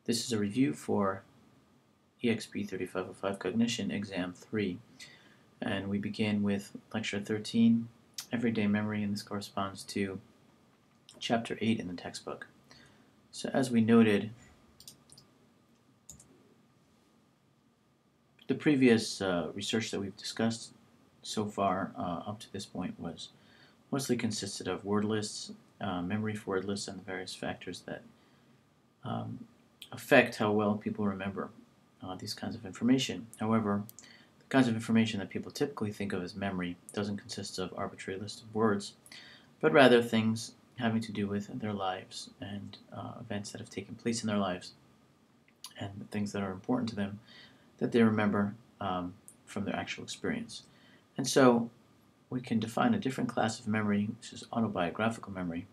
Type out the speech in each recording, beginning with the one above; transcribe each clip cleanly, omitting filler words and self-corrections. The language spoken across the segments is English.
This is a review for EXP 3505 Cognition Exam 3, and we begin with Lecture 13, Everyday Memory, and this corresponds to Chapter 8 in the textbook. So as we noted, the previous research that we've discussed so far up to this point was mostly consisted of word lists, memory for word lists, and the various factors that affect how well people remember these kinds of information. However, the kinds of information that people typically think of as memory doesn't consist of arbitrary lists of words, but rather things having to do with their lives and events that have taken place in their lives and things that are important to them that they remember from their actual experience. And so we can define a different class of memory, which is autobiographical memory,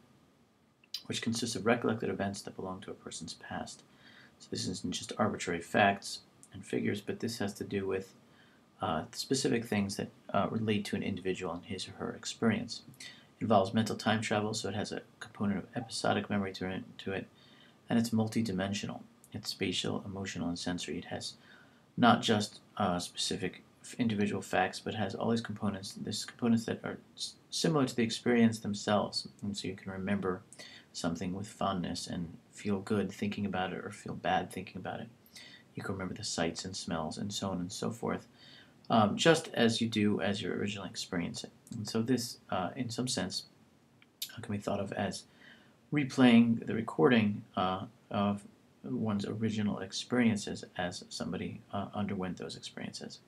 which consists of recollected events that belong to a person's past. So this isn't just arbitrary facts and figures, but this has to do with specific things that relate to an individual and his or her experience. It involves mental time travel, so it has a component of episodic memory to it, and it's multidimensional. It's spatial, emotional, and sensory. It has not just specific individual facts, but has all these components. There's components that are similar to the experience themselves, and so you can remember something with fondness and feel good thinking about it or feel bad thinking about it. You can remember the sights and smells and so on and so forth, just as you do as you originally experience it. And so this, in some sense, can be thought of as replaying the recording of one's original experiences as somebody underwent those experiences.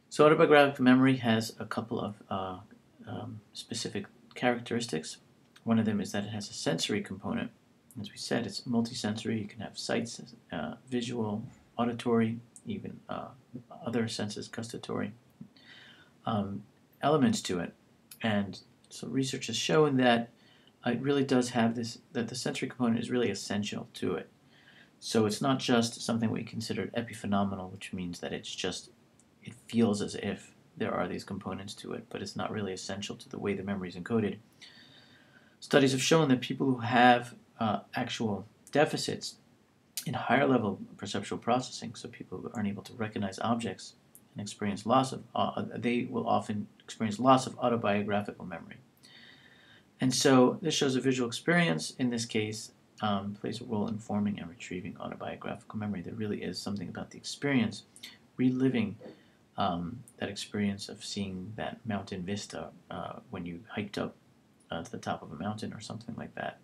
So autobiographic memory has a couple of specific characteristics. One of them is that it has a sensory component. As we said, it's multisensory. You can have sights, visual, auditory, even other senses, gustatory elements to it. And so research has shown that it really does have this, that the sensory component is really essential to it. So it's not just something we consider epiphenomenal, which means that it feels as if there are these components to it, but it's not really essential to the way the memory is encoded. Studies have shown that people who have actual deficits in higher level perceptual processing, so people who aren't able to recognize objects and experience loss of, they will often experience loss of autobiographical memory. And so this shows a visual experience, in this case, plays a role in forming and retrieving autobiographical memory. There really is something about the experience, reliving that experience of seeing that mountain vista when you hiked up to the top of a mountain or something like that,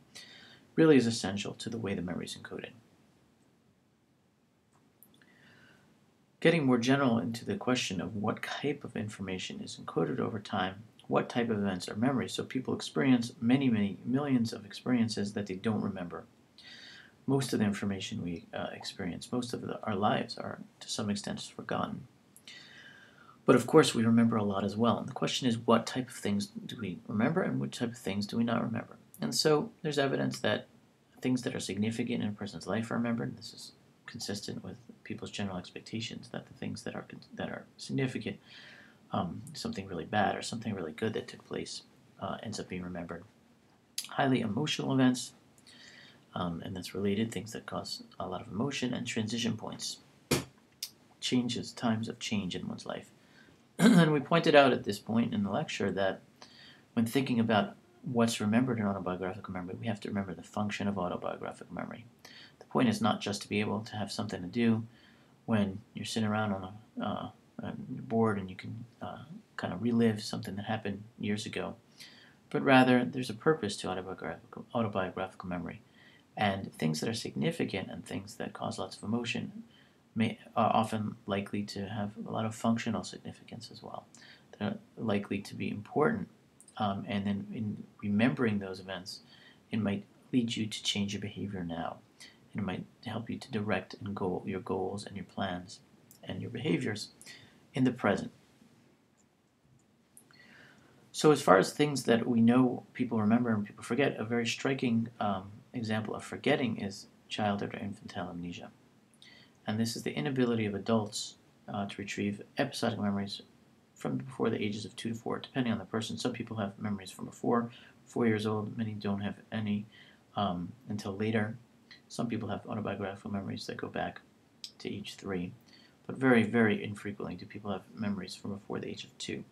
really is essential to the way the memory is encoded. Getting more general into the question of what type of information is encoded over time, what type of events are memories. So people experience many millions of experiences that they don't remember. Most of the information we experience, most of our lives are to some extent forgotten. But of course we remember a lot as well. And the question is, what type of things do we remember and what type of things do we not remember? And so there's evidence that things that are significant in a person's life are remembered. This is consistent with people's general expectations that the things that are significant, something really bad or something really good that took place, ends up being remembered. Highly emotional events, and that's related, things that cause a lot of emotion, and transition points, changes, times of change in one's life. And we pointed out at this point in the lecture that when thinking about what's remembered in autobiographical memory, we have to remember the function of autobiographical memory. The point is not just to be able to have something to do when you're sitting around on a board and you can kind of relive something that happened years ago, but rather there's a purpose to autobiographical memory. And things that are significant and things that cause lots of emotion are often likely to have a lot of functional significance as well. They're likely to be important, and then in remembering those events, it might lead you to change your behavior now. It might help you to direct your goals and your plans and your behaviors in the present. So as far as things that we know people remember and people forget, a very striking example of forgetting is childhood or infantile amnesia. And this is the inability of adults to retrieve episodic memories from before the ages of 2 to 4, depending on the person. Some people have memories from before 4 years old. Many don't have any until later. Some people have autobiographical memories that go back to age 3, but very, very infrequently do people have memories from before the age of 2.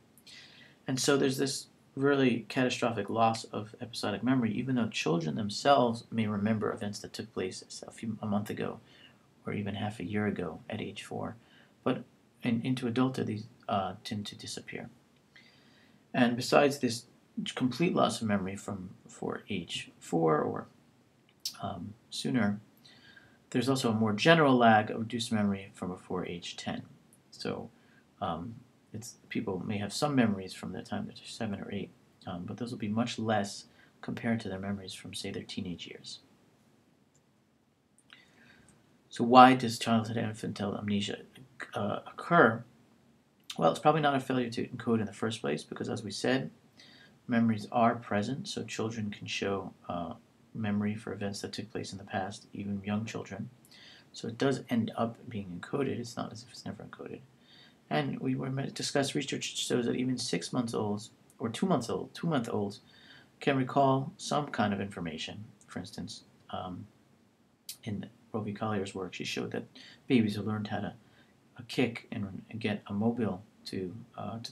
And so there's this really catastrophic loss of episodic memory, even though children themselves may remember events that took place a month ago or even half a year ago at age 4. But into adulthood, these tend to disappear. And besides this complete loss of memory from before age 4 or sooner, there's also a more general lag of reduced memory from before age 10. So people may have some memories from the time they're 7 or 8, but those will be much less compared to their memories from, say, their teenage years. So why does childhood infantile amnesia occur? Well, it's probably not a failure to encode in the first place, because as we said, memories are present, so children can show memory for events that took place in the past, even young children. So it does end up being encoded. It's not as if it's never encoded. And we were discussed research shows that even 6 months olds or 2-month-olds can recall some kind of information. For instance, in Rovi Collier's work, she showed that babies who learned how to kick and get a mobile to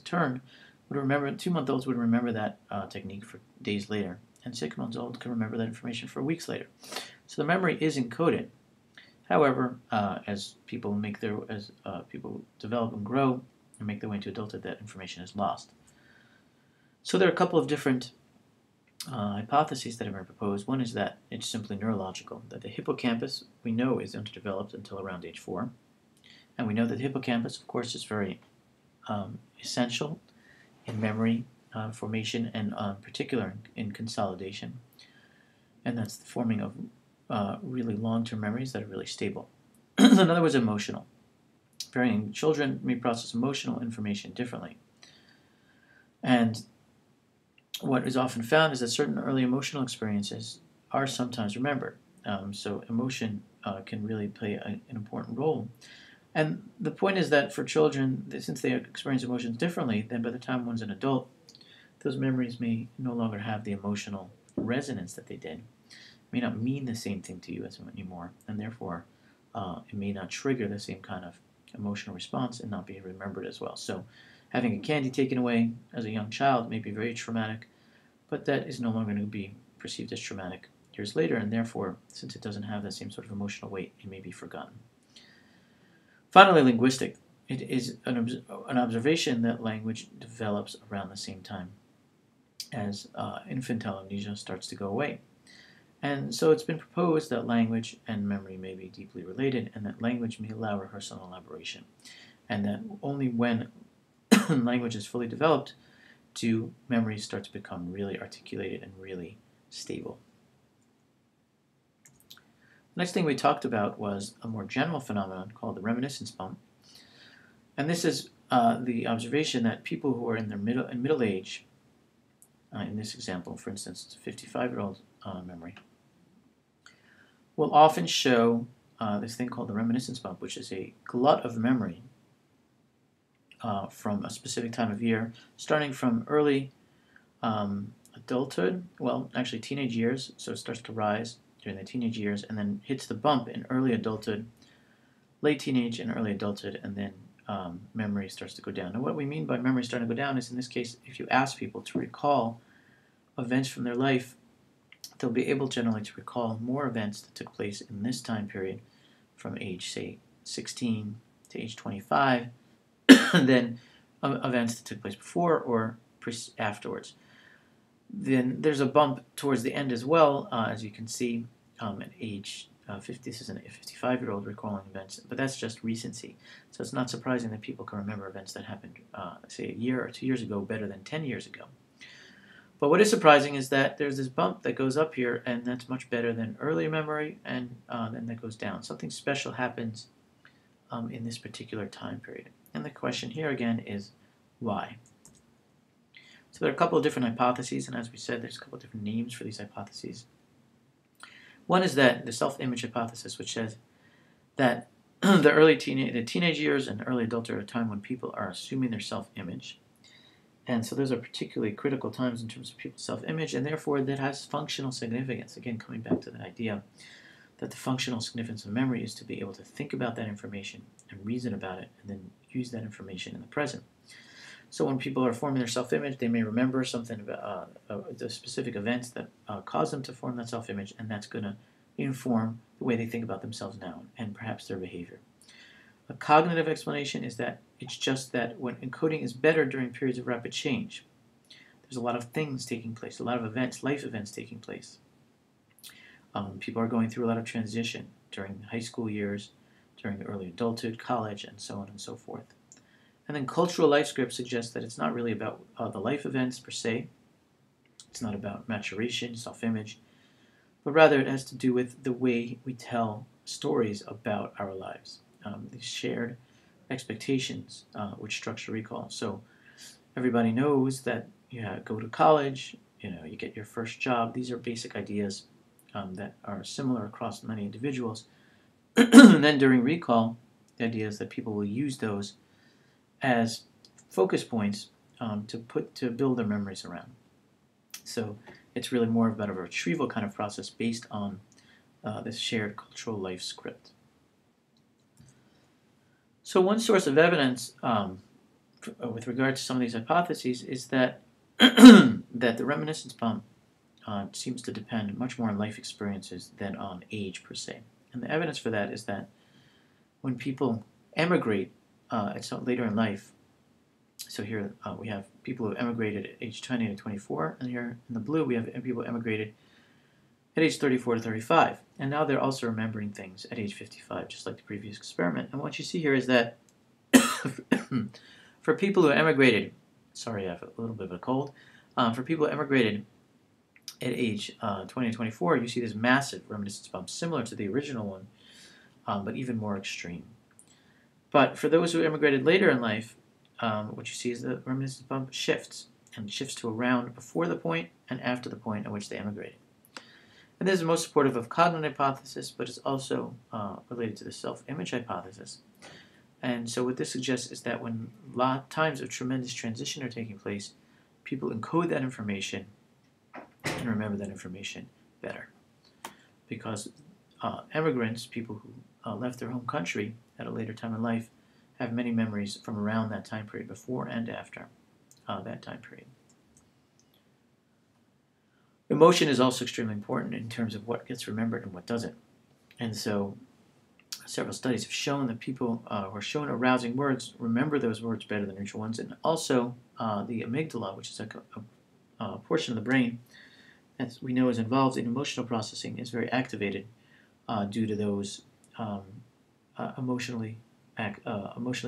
turn would remember. 2-month-olds would remember that technique for days later, and 6-month-olds can remember that information for weeks later. So the memory is encoded. However, as people develop and grow and make their way into adulthood, that information is lost. So there are a couple of different hypotheses that have been proposed. One is that it's simply neurological, that the hippocampus, we know, is underdeveloped until around age 4. And we know that the hippocampus, of course, is very essential in memory formation and in particular in consolidation. And that's the forming of really long-term memories that are really stable. In other words, emotional. Varying children may process emotional information differently. And what is often found is that certain early emotional experiences are sometimes remembered. So emotion can really play an important role. And the point is that for children, since they experience emotions differently, then by the time one's an adult, those memories may no longer have the emotional resonance that they did. It may not mean the same thing to you as anymore, and therefore it may not trigger the same kind of emotional response and not be remembered as well. So having a candy taken away as a young child may be very traumatic, but that is no longer going to be perceived as traumatic years later, and therefore, since it doesn't have the same sort of emotional weight, it may be forgotten. Finally, linguistic. It is an observation that language develops around the same time as infantile amnesia starts to go away. And so it's been proposed that language and memory may be deeply related, and that language may allow rehearsal and elaboration, and that only when language is fully developed do memories start to become really articulated and really stable. The next thing we talked about was a more general phenomenon called the reminiscence bump. And this is the observation that people who are in their middle age, in this example, for instance, it's a 55-year-old memory, will often show this thing called the reminiscence bump, which is a glut of memory from a specific time of year, starting from early adulthood, well, actually teenage years, so it starts to rise during the teenage years, and then hits the bump in early adulthood, late teenage and early adulthood, and then memory starts to go down. Now, what we mean by memory starting to go down is, in this case, if you ask people to recall events from their life, they'll be able generally to recall more events that took place in this time period from age, say, 16 to age 25 than events that took place before or afterwards. Then there's a bump towards the end as well, as you can see, at age 50. This is a 55-year-old recalling events, but that's just recency. So it's not surprising that people can remember events that happened, say, a year or 2 years ago better than 10 years ago. But what is surprising is that there's this bump that goes up here, and that's much better than earlier memory, and then that goes down. Something special happens in this particular time period. And the question here again is, why? So there are a couple of different hypotheses, and as we said, there's a couple of different names for these hypotheses. One is that the self-image hypothesis, which says that the teenage years and early adulthood are a time when people are assuming their self-image. And so those are particularly critical times in terms of people's self-image, and therefore that has functional significance. Again, coming back to that idea that the functional significance of memory is to be able to think about that information and reason about it and then use that information in the present. So when people are forming their self-image, they may remember something about the specific events that cause them to form that self-image, and that's going to inform the way they think about themselves now and perhaps their behavior. A cognitive explanation is that it's just that when encoding is better during periods of rapid change, there's a lot of things taking place, a lot of events, life events taking place. People are going through a lot of transition during high school years, during early adulthood, college, and so on and so forth. And then cultural life scripts suggest that it's not really about the life events per se. It's not about maturation, self-image, but rather it has to do with the way we tell stories about our lives. These shared expectations which structure recall. So everybody knows that you go to college, you get your first job. These are basic ideas that are similar across many individuals. And then during recall, the idea is that people will use those as focus points to build their memories around. So it's really more about a retrieval kind of process based on this shared cultural life script. So one source of evidence with regard to some of these hypotheses is that that the reminiscence pump seems to depend much more on life experiences than on age per se. And the evidence for that is that when people emigrate later in life, so here we have people who emigrated at age 20 to 24, and here in the blue we have people who emigrated at age 34 to 35. And now they're also remembering things at age 55, just like the previous experiment. And what you see here is that for people who emigrated, sorry, I have a little bit of a cold, for people who emigrated at age 20 to 24, you see this massive reminiscence bump, similar to the original one, but even more extreme. But for those who immigrated later in life, what you see is the reminiscence bump shifts, and shifts to around before the point and after the point at which they immigrated. And this is most supportive of cognitive hypothesis, but it's also related to the self-image hypothesis. And so what this suggests is that when times of tremendous transition are taking place, people encode that information and remember that information better. Because immigrants, people who left their home country at a later time in life, have many memories from around that time period, before and after that time period. Emotion is also extremely important in terms of what gets remembered and what doesn't. And so several studies have shown that people who are shown arousing words remember those words better than neutral ones. And also the amygdala, which is a portion of the brain that we know is involved in emotional processing, is very activated due to those emotionally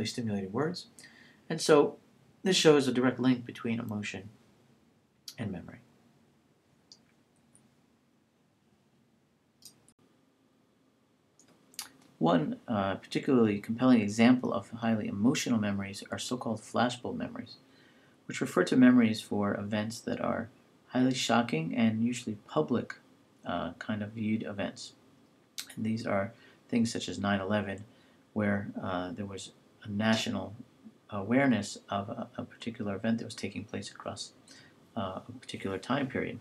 stimulated words. And so this shows a direct link between emotion and memory. One particularly compelling example of highly emotional memories are so-called flashbulb memories, which refer to memories for events that are highly shocking and usually public kind of viewed events. And these are things such as 9/11, where there was a national awareness of a particular event that was taking place across a particular time period.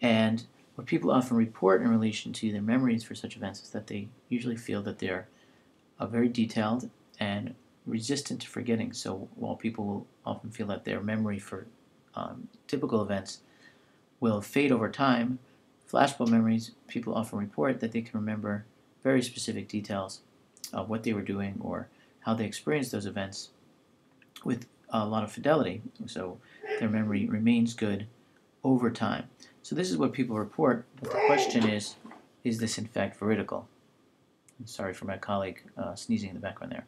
And what people often report in relation to their memories for such events is that they usually feel that they're very detailed and resistant to forgetting. So while people will often feel that their memory for typical events will fade over time, flashbulb memories, people often report that they can remember very specific details of what they were doing or how they experienced those events with a lot of fidelity. So their memory remains good over time. So this is what people report, but the question is this in fact veridical? I'm sorry for my colleague sneezing in the background there.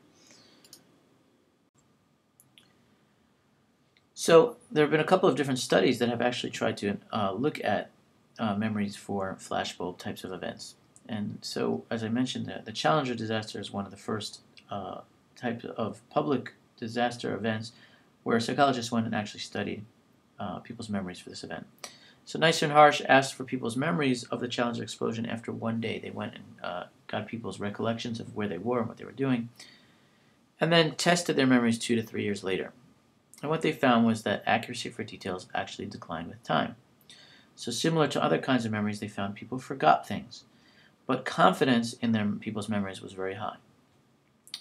So there have been a couple of different studies that have actually tried to look at memories for flashbulb types of events. And so, as I mentioned, the Challenger disaster is one of the first types of public disaster events where psychologists went and actually studied people's memories for this event. So Neisser and Harsh asked for people's memories of the Challenger explosion after one day. They went and got people's recollections of where they were and what they were doing, and then tested their memories 2 to 3 years later. And what they found was that accuracy for details actually declined with time. So similar to other kinds of memories, they found people forgot things. but confidence in their people's memories was very high.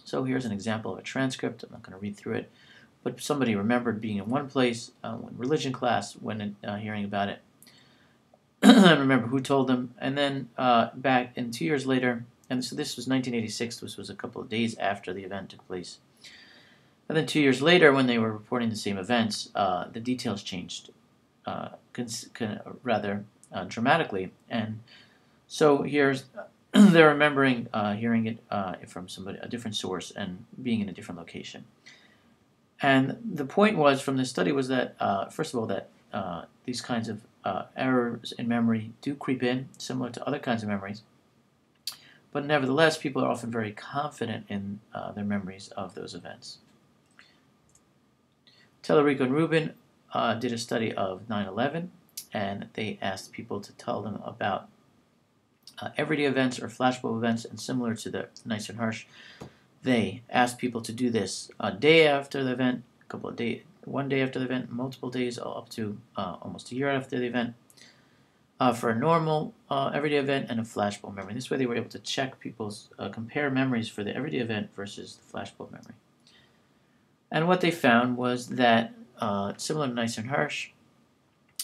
So here's an example of a transcript. I'm not going to read through it, but somebody remembered being in one place in religion class when hearing about it. Remember who told them, and then back in 2 years later, and so this was 1986, this was a couple of days after the event took place. And then 2 years later, when they were reporting the same events, the details changed rather dramatically. And so here's they're remembering hearing it from somebody, a different source, and being in a different location. And the point was from this study was that, first of all, that these kinds of errors in memory do creep in, similar to other kinds of memories. But nevertheless, people are often very confident in their memories of those events. Tellerico and Rubin did a study of 9/11, and they asked people to tell them about everyday events or flashbulb events, and similar to the Nice and Harsh, they asked people to do this a day after the event, one day after the event, multiple days, up to almost a year after the event, for a normal everyday event and a flashbulb memory. This way they were able to check people's, compare memories for the everyday event versus the flashbulb memory. And what they found was that, similar to Nice and Harsh,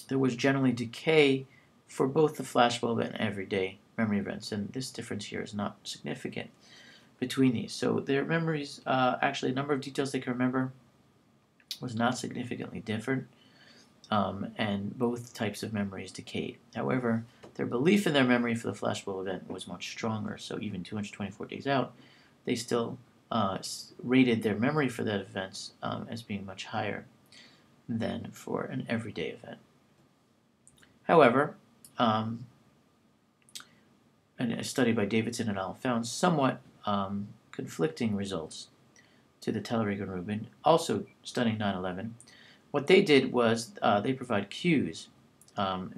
there was generally decay for both the flashbulb and everyday memory events, and this difference here is not significant between these. So their memories, actually a number of details they can remember was not significantly different, and both types of memories decayed. However, their belief in their memory for the flashbulb event was much stronger, so even 224 days out, they still rated their memory for that event as being much higher than for an everyday event. However, a study by Davidson et al. Found somewhat conflicting results to the Tellerico and Rubin, also studying 9/11. What they did was they provide cues.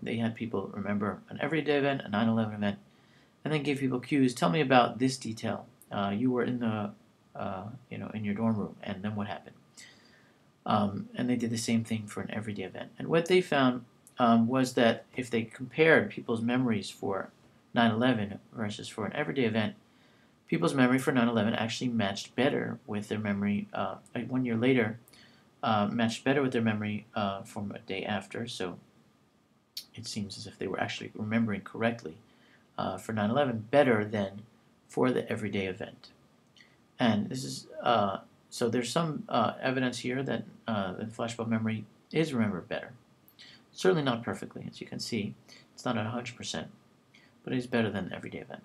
They had people remember an everyday event, a 9/11 event, and then gave people cues. Tell me about this detail. You were in the, in your dorm room, and then what happened? And they did the same thing for an everyday event. And what they found was that if they compared people's memories for 9/11 versus for an everyday event, people's memory for 9/11 actually matched better with their memory 1 year later, matched better with their memory from a day after. So it seems as if they were actually remembering correctly for 9/11 better than for the everyday event. And this is so there's some evidence here that the flashbulb memory is remembered better. Certainly not perfectly, as you can see. It's not at 100%, but it is better than the everyday event.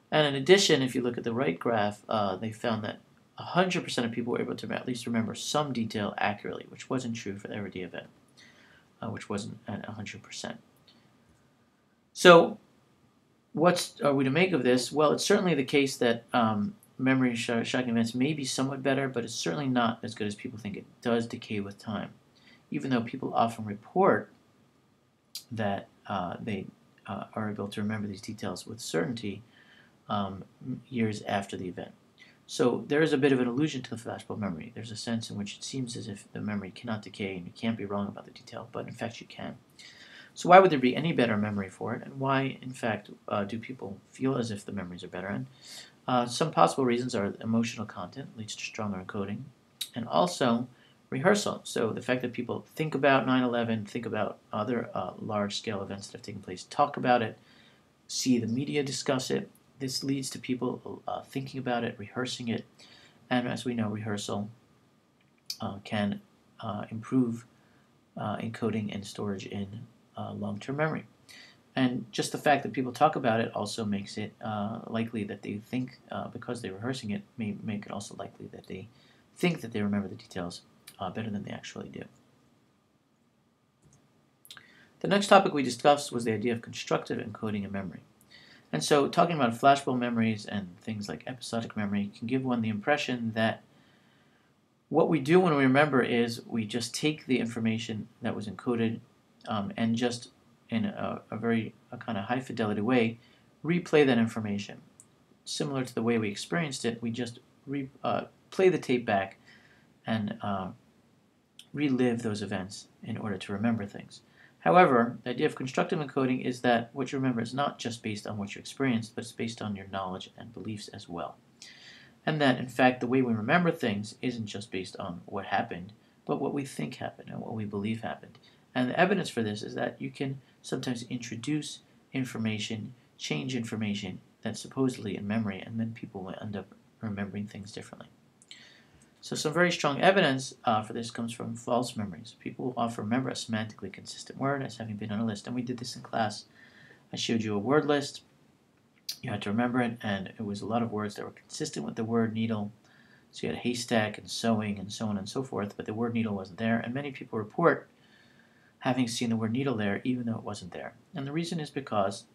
And in addition, if you look at the right graph, they found that 100% of people were able to at least remember some detail accurately, which wasn't true for the everyday event, which wasn't at 100%. So what are we to make of this? Well, it's certainly the case that memory shocking events may be somewhat better, but it's certainly not as good as people think. It does decay with time, even though people often report that they are able to remember these details with certainty years after the event. So there is a bit of an illusion to the flashbulb memory. There's a sense in which it seems as if the memory cannot decay and you can't be wrong about the detail, but in fact you can. So why would there be any better memory for it, and why, in fact, do people feel as if the memories are better? And some possible reasons are emotional content leads to stronger encoding, and also rehearsal. So the fact that people think about 9/11, think about other large-scale events that have taken place, talk about it, see the media discuss it, this leads to people thinking about it, rehearsing it, and as we know, rehearsal can improve encoding and storage in long-term memory. And just the fact that people talk about it also makes it likely that they think, because they're rehearsing it, may make it also likely that they think that they remember the details better than they actually do. The next topic we discussed was the idea of constructive encoding in memory. And so talking about flashbulb memories and things like episodic memory can give one the impression that what we do when we remember is we just take the information that was encoded and just in a kind of high fidelity way replay that information. Similar to the way we experienced it, we just play the tape back and relive those events in order to remember things. However, the idea of constructive encoding is that what you remember is not just based on what you experienced, but it's based on your knowledge and beliefs as well. And that, in fact, the way we remember things isn't just based on what happened, but what we think happened and what we believe happened. And the evidence for this is that you can sometimes introduce information, change information that's supposedly in memory, and then people will end up remembering things differently. So some very strong evidence for this comes from false memories. People often remember a semantically consistent word as having been on a list, and we did this in class. I showed you a word list. You had to remember it, and it was a lot of words that were consistent with the word needle. So you had haystack and sewing and so on and so forth, but the word needle wasn't there, and many people report having seen the word needle there even though it wasn't there. And the reason is because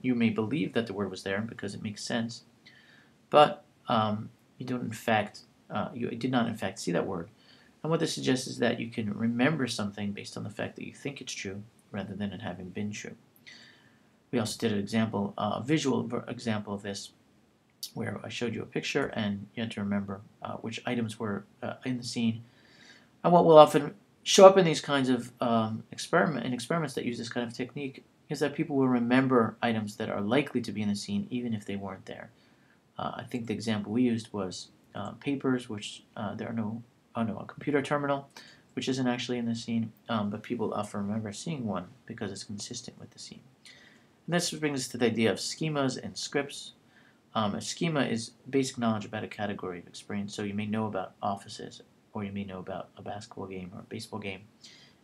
you may believe that the word was there because it makes sense, but you did not in fact see that word. And what this suggests is that you can remember something based on the fact that you think it's true rather than it having been true. We also did an example, a visual example of this, where I showed you a picture and you had to remember which items were in the scene. And what will often show up in these kinds of experiments that use this kind of technique is that people will remember items that are likely to be in the scene even if they weren't there. I think the example we used was papers, which there are no, a computer terminal, which isn't actually in the scene, but people often remember seeing one because it's consistent with the scene. And this brings us to the idea of schemas and scripts. A schema is basic knowledge about a category of experience. So you may know about offices, or you may know about a basketball game or a baseball game,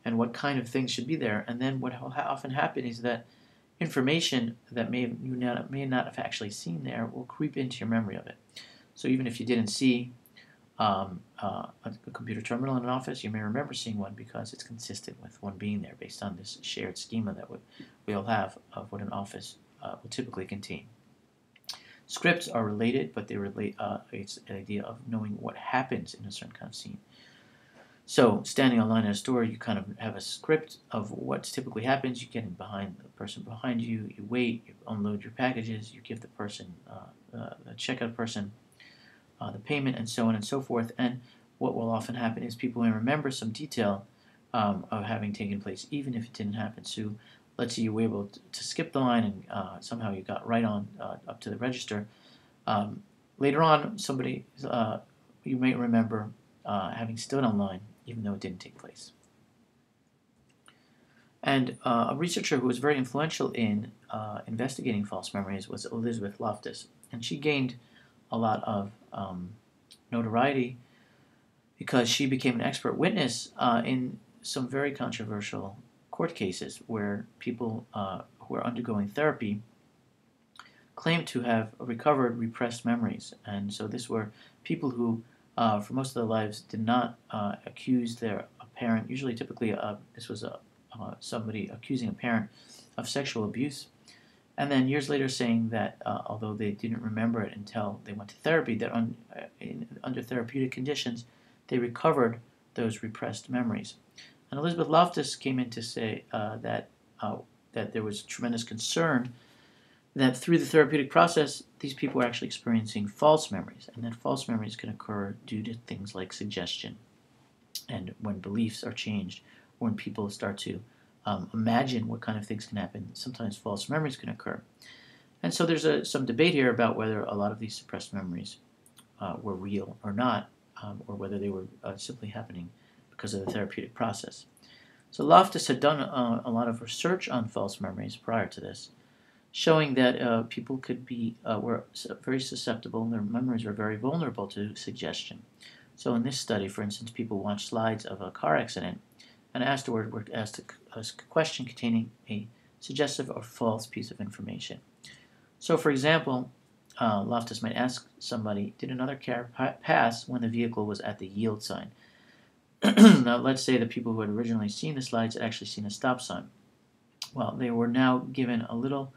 and what kind of things should be there. And then what will often happen is that information that you may not have actually seen there will creep into your memory of it. So even if you didn't see a computer terminal in an office, you may remember seeing one because it's consistent with one being there based on this shared schema that we all have of what an office will typically contain. Scripts are related, but they relate. It's an idea of knowing what happens in a certain kind of scene. So standing online at a store, you kind of have a script of what typically happens. You get in behind the person behind you, you wait, you unload your packages, you give the person, the checkout person, the payment, and so on and so forth. And what will often happen is people may remember some detail of having taken place, even if it didn't happen. So let's say you were able to skip the line and somehow you got right on up to the register. Later on, somebody, you may remember having stood on line, even though it didn't take place. And a researcher who was very influential in investigating false memories was Elizabeth Loftus, and she gained a lot of notoriety because she became an expert witness in some very controversial court cases where people who are undergoing therapy claimed to have recovered repressed memories. And so these were people who, for most of their lives, did not accuse their parent. Usually, typically, this was somebody accusing a parent of sexual abuse. And then years later saying that although they didn't remember it until they went to therapy, that under therapeutic conditions, they recovered those repressed memories. And Elizabeth Loftus came in to say that there was tremendous concern that through the therapeutic process, these people were actually experiencing false memories, and that false memories can occur due to things like suggestion, and when beliefs are changed, when people start to imagine what kind of things can happen, sometimes false memories can occur. And so there's some debate here about whether a lot of these suppressed memories were real or not, or whether they were simply happening because of the therapeutic process. So Loftus had done a lot of research on false memories prior to this, showing that people could be were very susceptible, and their memories were very vulnerable to suggestion. So in this study, for instance, people watched slides of a car accident, and afterward were asked a question containing a suggestive or false piece of information. So, for example, Loftus might ask somebody, did another car pass when the vehicle was at the yield sign? Now, let's say the people who had originally seen the slides had actually seen a stop sign. Well, they were now given a little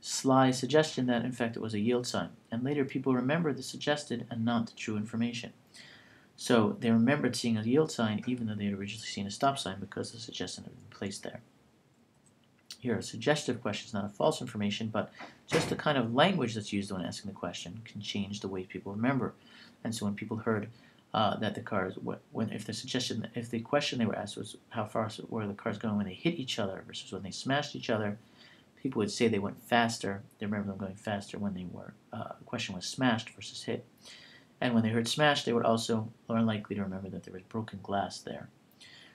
sly suggestion that, in fact, it was a yield sign. And later, people remembered the suggested and not the true information. So they remembered seeing a yield sign even though they had originally seen a stop sign because the suggestion had been placed there. Here, a suggestive question is not a false information, but just the kind of language that's used when asking the question can change the way people remember. And so when people heard that the cars, if the question they were asked was how far were the cars going when they hit each other versus when they smashed each other, people would say they went faster. They remember them going faster when the question was smashed versus hit. And when they heard smash, they would also more likely to remember that there was broken glass there.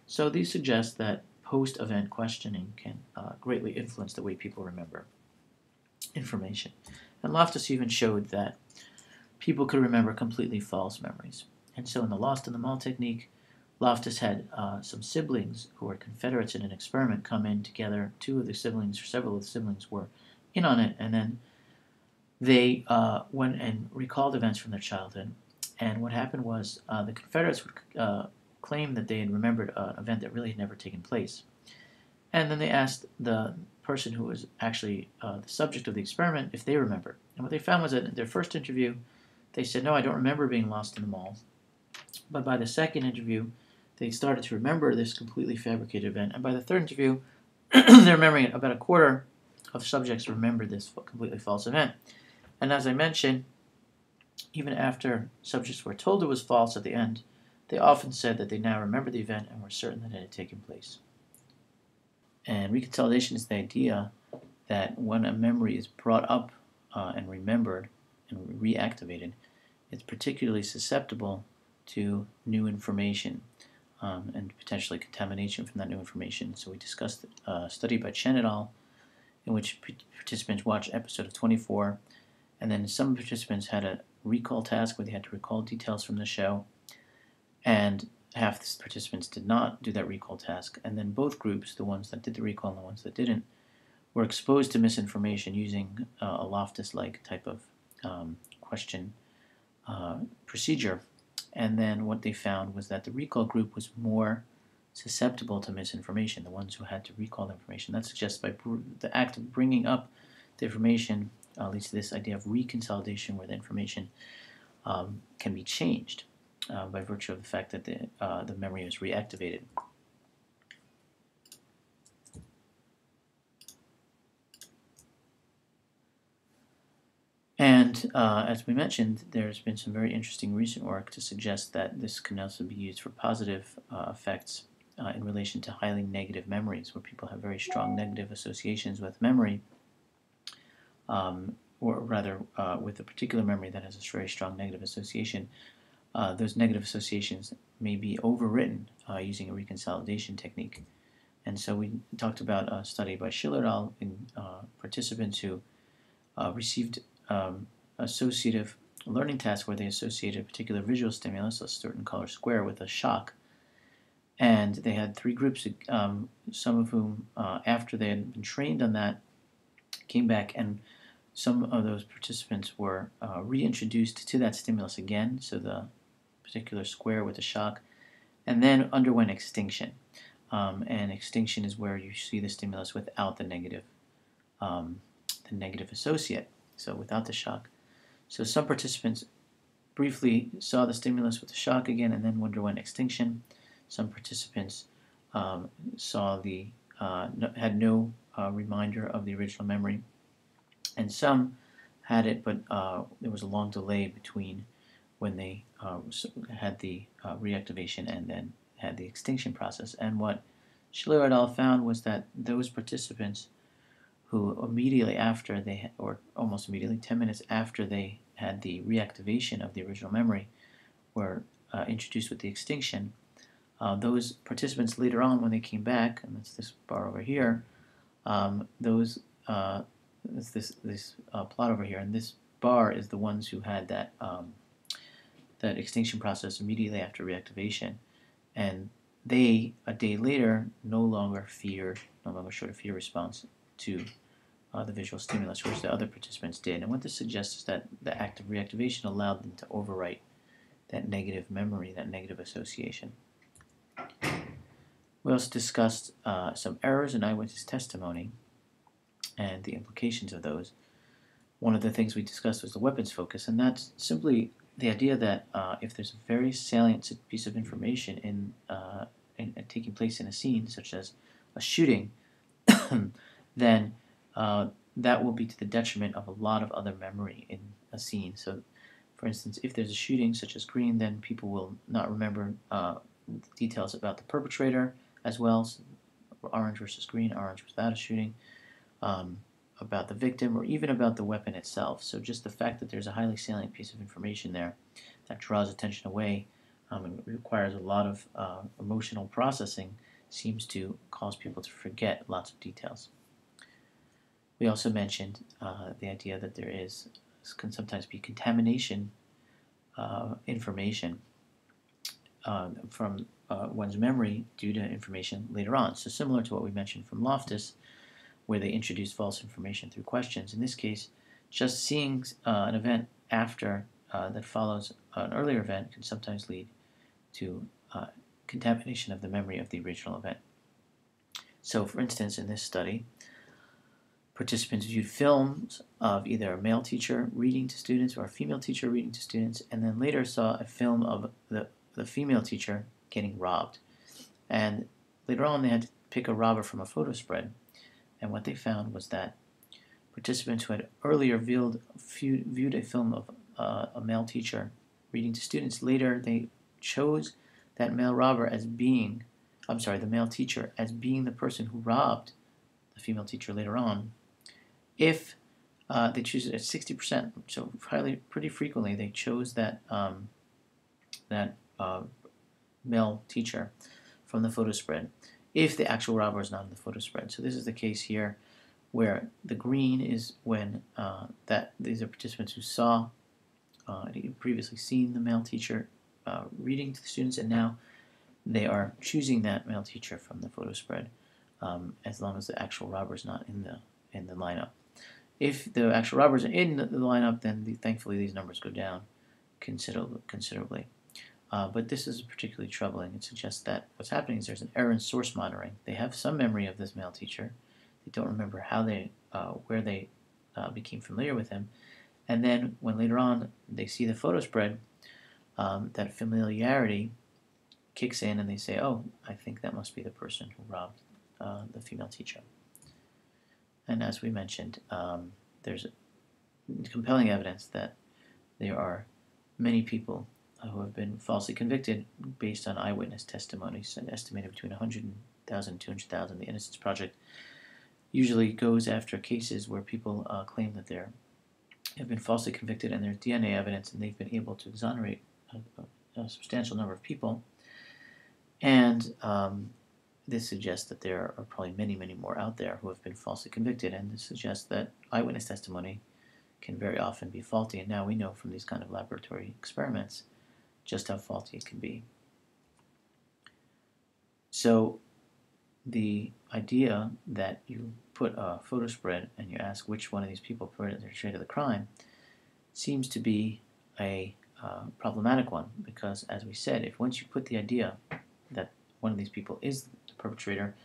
So these suggest that post-event questioning can greatly influence the way people remember information. And Loftus even showed that people could remember completely false memories. And so in the Lost in the Mall technique, Loftus had some siblings who were Confederates in an experiment come in together. Two of the siblings, or several of the siblings, were in on it, and then they went and recalled events from their childhood. And what happened was the Confederates would claim that they had remembered an event that really had never taken place. And then they asked the person who was actually the subject of the experiment if they remembered. And what they found was that in their first interview, they said, no, I don't remember being lost in the mall. But by the second interview, they started to remember this completely fabricated event. And by the third interview, they're remembering it. About a quarter of subjects remembered this completely false event. And as I mentioned, even after subjects were told it was false at the end, they often said that they now remembered the event and were certain that it had taken place. And reconsolidation is the idea that when a memory is brought up and remembered and reactivated, it's particularly susceptible to new information and potentially contamination from that new information. So we discussed a study by Chen et al. In which participants watched an episode of 24, and then some participants had a recall task where they had to recall details from the show, and half the participants did not do that recall task. And then both groups, the ones that did the recall and the ones that didn't, were exposed to misinformation using a Loftus-like type of question procedure. And then what they found was that the recall group was more susceptible to misinformation, the ones who had to recall the information. That suggests by the act of bringing up the information leads to this idea of reconsolidation, where the information can be changed by virtue of the fact that the memory is reactivated. And as we mentioned, there's been some very interesting recent work to suggest that this can also be used for positive effects in relation to highly negative memories, where people have very strong negative associations with memory, or rather with a particular memory that has a very strong negative association. Those negative associations may be overwritten using a reconsolidation technique. And so we talked about a study by Schiller et al. In participants who received associative learning tasks where they associated a particular visual stimulus, a certain color square, with a shock. And they had three groups, some of whom, after they had been trained on that, came back, and some of those participants were reintroduced to that stimulus again, so the particular square with the shock, and then underwent extinction. And extinction is where you see the stimulus without the negative associate, so without the shock. So some participants briefly saw the stimulus with the shock again and then underwent extinction. Some participants had no reminder of the original memory, and some had it, but there was a long delay between when they had the reactivation and then had the extinction process. And what Schiller et al. Found was that those participants who immediately after or almost immediately, 10 minutes after they had the reactivation of the original memory, were introduced with the extinction, those participants later on, when they came back, and that's this bar over here, this plot over here, and this bar is the ones who had that that extinction process immediately after reactivation, and they, a day later, no longer showed a fear response to the visual stimulus, which the other participants did. And what this suggests is that the act of reactivation allowed them to overwrite that negative memory, that negative association. We also discussed some errors in eyewitness testimony and the implications of those. One of the things we discussed was the weapons focus, and that's simply the idea that if there's a very salient piece of information in taking place in a scene, such as a shooting, then that will be to the detriment of a lot of other memory in a scene. So, For instance, if there's a shooting such as green, then people will not remember details about the perpetrator as well, so orange versus green, orange without a shooting, about the victim, or even about the weapon itself. So just the fact that there's a highly salient piece of information there that draws attention away and requires a lot of emotional processing seems to cause people to forget lots of details. We also mentioned the idea that can sometimes be contamination information from one's memory due to information later on. So similar to what we mentioned from Loftus, where they introduce false information through questions. In this case, just seeing an event after that follows an earlier event can sometimes lead to contamination of the memory of the original event. So, for instance, in this study, participants viewed films of either a male teacher reading to students or a female teacher reading to students, and then later saw a film of the female teacher getting robbed. And later on, they had to pick a robber from a photo spread. And what they found was that participants who had earlier viewed a film of a male teacher reading to students, later they chose that male robber as being, the male teacher as being the person who robbed the female teacher later on. If they choose it at 60%, so pretty frequently they chose that male teacher from the photo spread, if the actual robber is not in the photo spread. So this is the case here, where the green is when these are participants who saw, previously seen the male teacher reading to the students, and now they are choosing that male teacher from the photo spread, as long as the actual robber is not in the lineup. If the actual robbers are in the lineup, then thankfully these numbers go down considerably. But this is particularly troubling. It suggests that what's happening is there's an error in source monitoring. They have some memory of this male teacher. They don't remember where they became familiar with him. And then when later on they see the photo spread, that familiarity kicks in and they say, oh, I think that must be the person who robbed the female teacher. And as we mentioned, there's compelling evidence that there are many people who have been falsely convicted based on eyewitness testimonies, and estimated between 100,000 and 200,000. The Innocence Project usually goes after cases where people claim that they have been falsely convicted and there's DNA evidence, and they've been able to exonerate a substantial number of people. And this suggests that there are probably many, many more out there who have been falsely convicted, and this suggests that eyewitness testimony can very often be faulty, and now we know from these kind of laboratory experiments just how faulty it can be. So the idea that you put a photo spread and you ask which one of these people perpetrated the crime seems to be a problematic one, because as we said, if once you put the idea that one of these people is the perpetrator,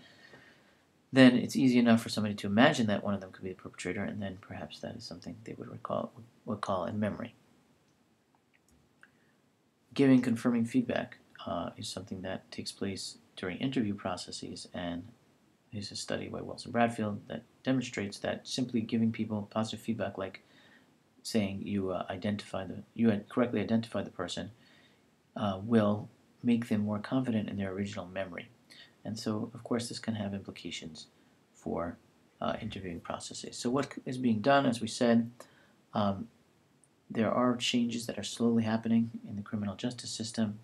then it's easy enough for somebody to imagine that one of them could be the perpetrator, and then perhaps that is something they would call in memory. Giving confirming feedback is something that takes place during interview processes, and there's a study by Wells and Bradfield that demonstrates that simply giving people positive feedback, like saying you had correctly identified the person, will make them more confident in their original memory. And so, of course, this can have implications for interviewing processes. So what is being done, as we said, there are changes that are slowly happening in the criminal justice system,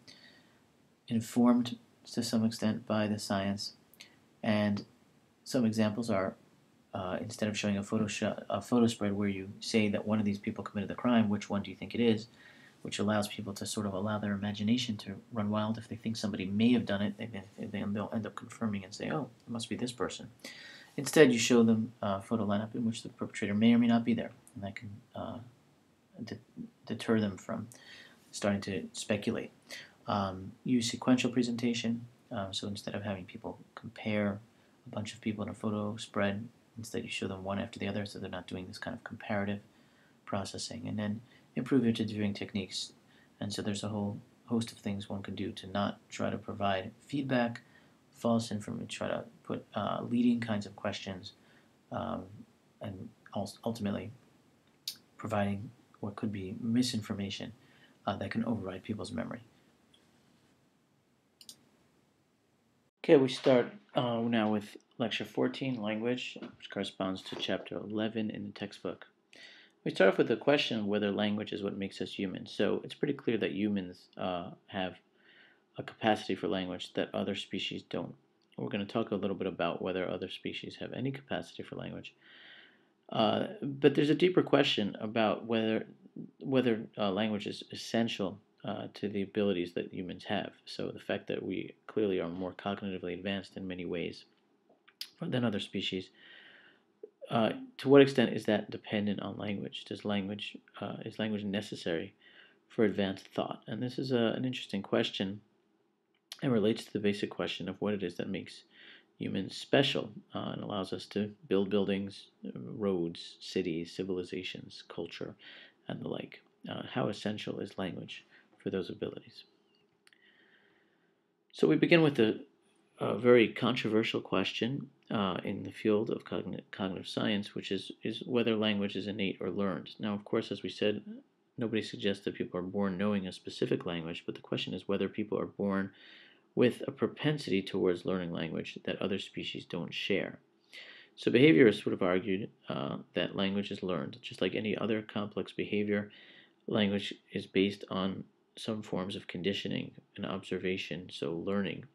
informed to some extent by the science. And some examples are, instead of showing a photo spread where you say that one of these people committed the crime, which one do you think it is, which allows people to sort of allow their imagination to run wild. If they think somebody may have done it, they'll end up confirming and say, oh, it must be this person. Instead, you show them a photo lineup in which the perpetrator may or may not be there, and that can deter them from starting to speculate. Use sequential presentation, so instead of having people compare a bunch of people in a photo spread, instead you show them one after the other, so they're not doing this kind of comparative processing. And then improve interviewing techniques. And so there's a whole host of things one can do to not try to provide feedback, false information, try to put leading kinds of questions, and ultimately providing what could be misinformation that can override people's memory. Okay, we start now with Lecture 14, Language, which corresponds to Chapter 11 in the textbook. We start off with the question of whether language is what makes us human. So it's pretty clear that humans have a capacity for language that other species don't. We're going to talk a little bit about whether other species have any capacity for language. But there's a deeper question about whether language is essential to the abilities that humans have. So the fact that we clearly are more cognitively advanced in many ways than other species. To what extent is that dependent on language? Is language necessary for advanced thought? And this is an interesting question and relates to the basic question of what it is that makes humans special and allows us to build buildings, roads, cities, civilizations, culture, and the like. How essential is language for those abilities? So we begin with a very controversial question in the field of cognitive science, which is whether language is innate or learned. Now, of course, as we said, nobody suggests that people are born knowing a specific language, but the question is whether people are born with a propensity towards learning language that other species don't share. So behaviorists would have argued that language is learned. Just like any other complex behavior, language is based on some forms of conditioning and observation, so learning.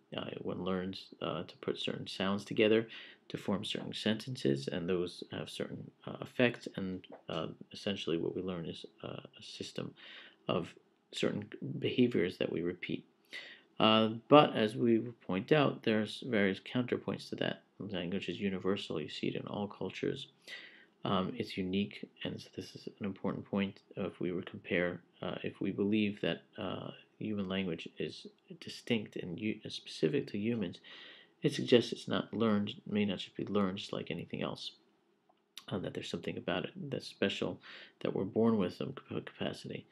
One learns to put certain sounds together to form certain sentences, and those have certain effects, and essentially what we learn is a system of certain behaviors that we repeat. But as we point out, there's various counterpoints to that. Language is universal. You see it in all cultures. It's unique, and so this is an important point. If we were compare, if we believe that human language is distinct and specific to humans, it suggests it's not learned. It may not just be learned, just like anything else. That there's something about it that's special, that we're born with some capacity.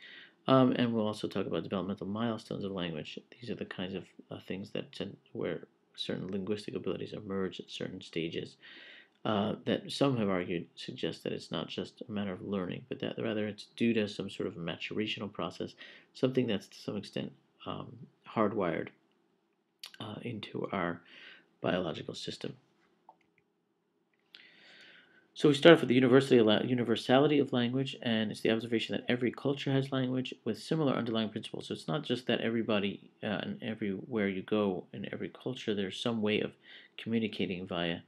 And we'll also talk about developmental milestones of language. These are the kinds of things where certain linguistic abilities emerge at certain stages. That some have argued suggest that it's not just a matter of learning, but that rather it's due to some sort of maturational process, something that's to some extent hardwired into our biological system. So we start off with the universality of language, and it's the observation that every culture has language with similar underlying principles. So it's not just that everybody and everywhere you go in every culture there's some way of communicating via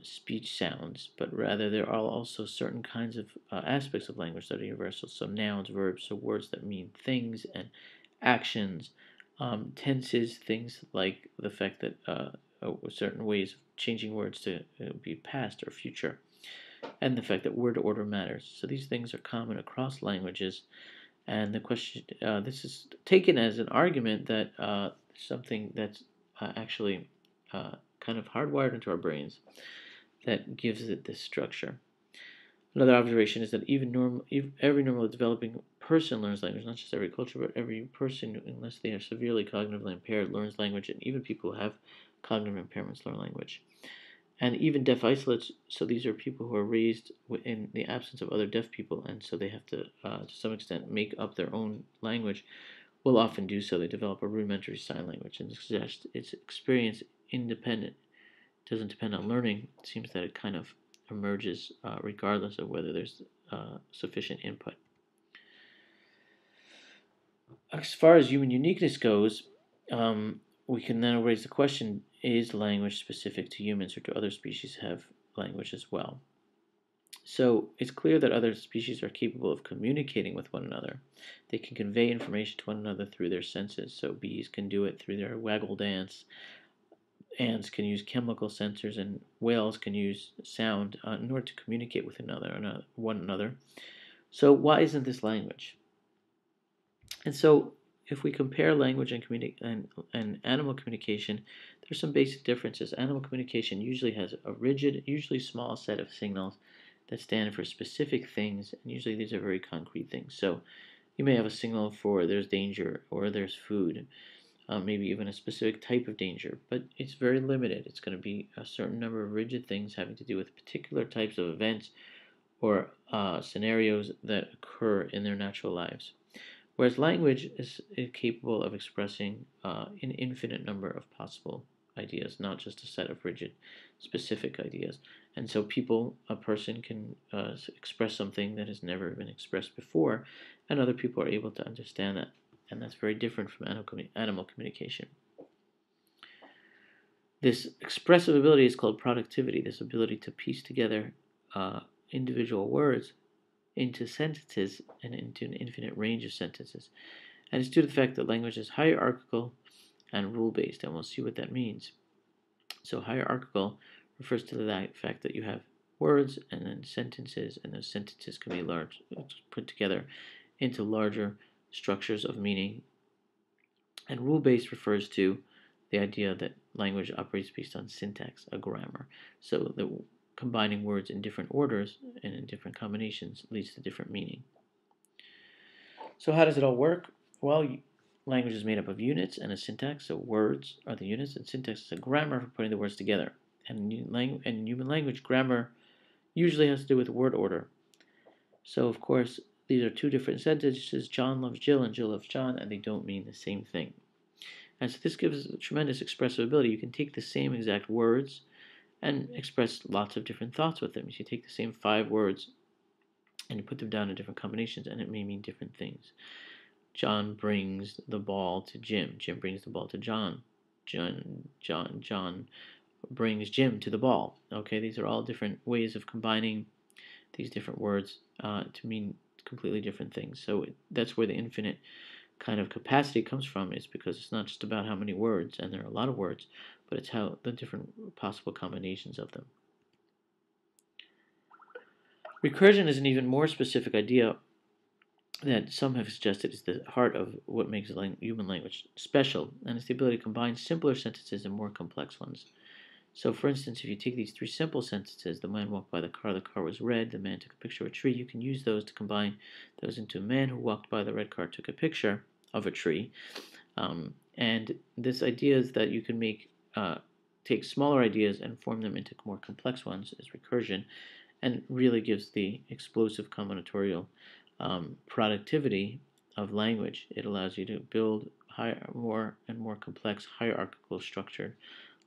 speech sounds, but rather there are also certain kinds of aspects of language that are universal. So nouns, verbs, so words that mean things and actions, tenses, things like the fact that certain ways of changing words to be past or future, and the fact that word order matters. So these things are common across languages, and the question, this is taken as an argument that something that's actually kind of hardwired into our brains that gives it this structure. Another observation is that every normally developing person learns language, not just every culture, but every person, unless they are severely cognitively impaired, learns language, and even people who have cognitive impairments learn language. And even deaf isolates, so these are people who are raised in the absence of other deaf people, and so they have to some extent, make up their own language, will often do so. They develop a rudimentary sign language, and suggest its experience independent. It doesn't depend on learning. It seems that it kind of emerges regardless of whether there's sufficient input. As far as human uniqueness goes, we can then raise the question, is language specific to humans, or do other species have language as well? So it's clear that other species are capable of communicating with one another. They can convey information to one another through their senses. So bees can do it through their waggle dance. Ants can use chemical sensors, and whales can use sound in order to communicate with one another. So why isn't this language? And so if we compare language and animal communication, there's some basic differences. Animal communication usually has a rigid, usually small set of signals that stand for specific things, and usually these are very concrete things. So you may have a signal for there's danger or there's food, maybe even a specific type of danger, but it's very limited. It's going to be a certain number of rigid things having to do with particular types of events or scenarios that occur in their natural lives. Whereas language is capable of expressing an infinite number of possible ideas, not just a set of rigid, specific ideas. And so a person can express something that has never been expressed before, and other people are able to understand that. And that's very different from animal communication. This expressive ability is called productivity, this ability to piece together individual words into sentences and into an infinite range of sentences. And it's due to the fact that language is hierarchical and rule-based, and we'll see what that means. So hierarchical refers to the fact that you have words and then sentences, and those sentences can be put together into larger structures of meaning. And rule-based refers to the idea that language operates based on syntax, a grammar. So that combining words in different orders and in different combinations leads to different meaning. So how does it all work? Well, language is made up of units and a syntax. So words are the units, and syntax is a grammar for putting the words together. And in human language, grammar usually has to do with word order. So of course, these are two different sentences. John loves Jill and Jill loves John, and they don't mean the same thing. And so this gives tremendous expressive ability. You can take the same exact words and express lots of different thoughts with them. So you take the same 5 words and you put them down in different combinations, and it may mean different things. John brings the ball to Jim. Jim brings the ball to John. John brings Jim to the ball. Okay, these are all different ways of combining these different words to mean completely different things. So that's where the infinite kind of capacity comes from, is because it's not just about how many words, and there are a lot of words, but it's how the different possible combinations of them. Recursion is an even more specific idea that some have suggested is the heart of what makes human language special, and it's the ability to combine simpler sentences and more complex ones. So, for instance, if you take these 3 simple sentences, the man walked by the car was red, the man took a picture of a tree, you can use those to combine those into a man who walked by the red car took a picture of a tree. And this idea is that you can take smaller ideas and form them into more complex ones is recursion, and really gives the explosive combinatorial productivity of language. It allows you to build more and more complex, hierarchical structured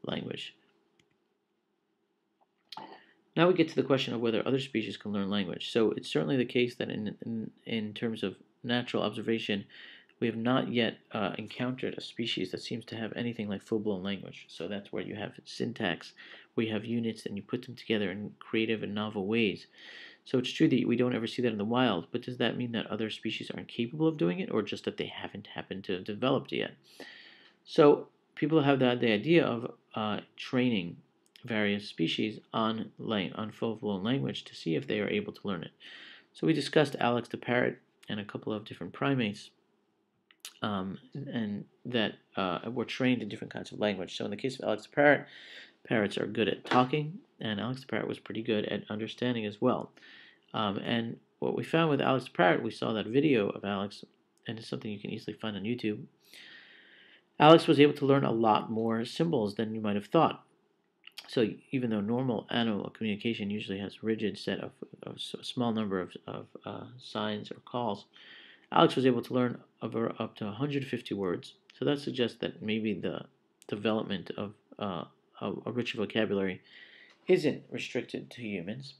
language. Now we get to the question of whether other species can learn language. So it's certainly the case that in terms of natural observation, we have not yet encountered a species that seems to have anything like full-blown language. So that's where you have syntax, where you have units and you put them together in creative and novel ways. So it's true that we don't ever see that in the wild, but does that mean that other species aren't capable of doing it, or just that they haven't happened to have developed yet? So people have the idea of training various species on full-blown language to see if they are able to learn it. So we discussed Alex the parrot and a couple of different primates, and that were trained in different kinds of language. So in the case of Alex the parrot, parrots are good at talking, and Alex the parrot was pretty good at understanding as well. And what we found with Alex the parrot, we saw that video of Alex, and it's something you can easily find on YouTube. Alex was able to learn a lot more symbols than you might have thought. So even though normal animal communication usually has a rigid set of a small number of signs or calls, Alex was able to learn up to 150 words. So that suggests that maybe the development of a rich vocabulary isn't restricted to humans.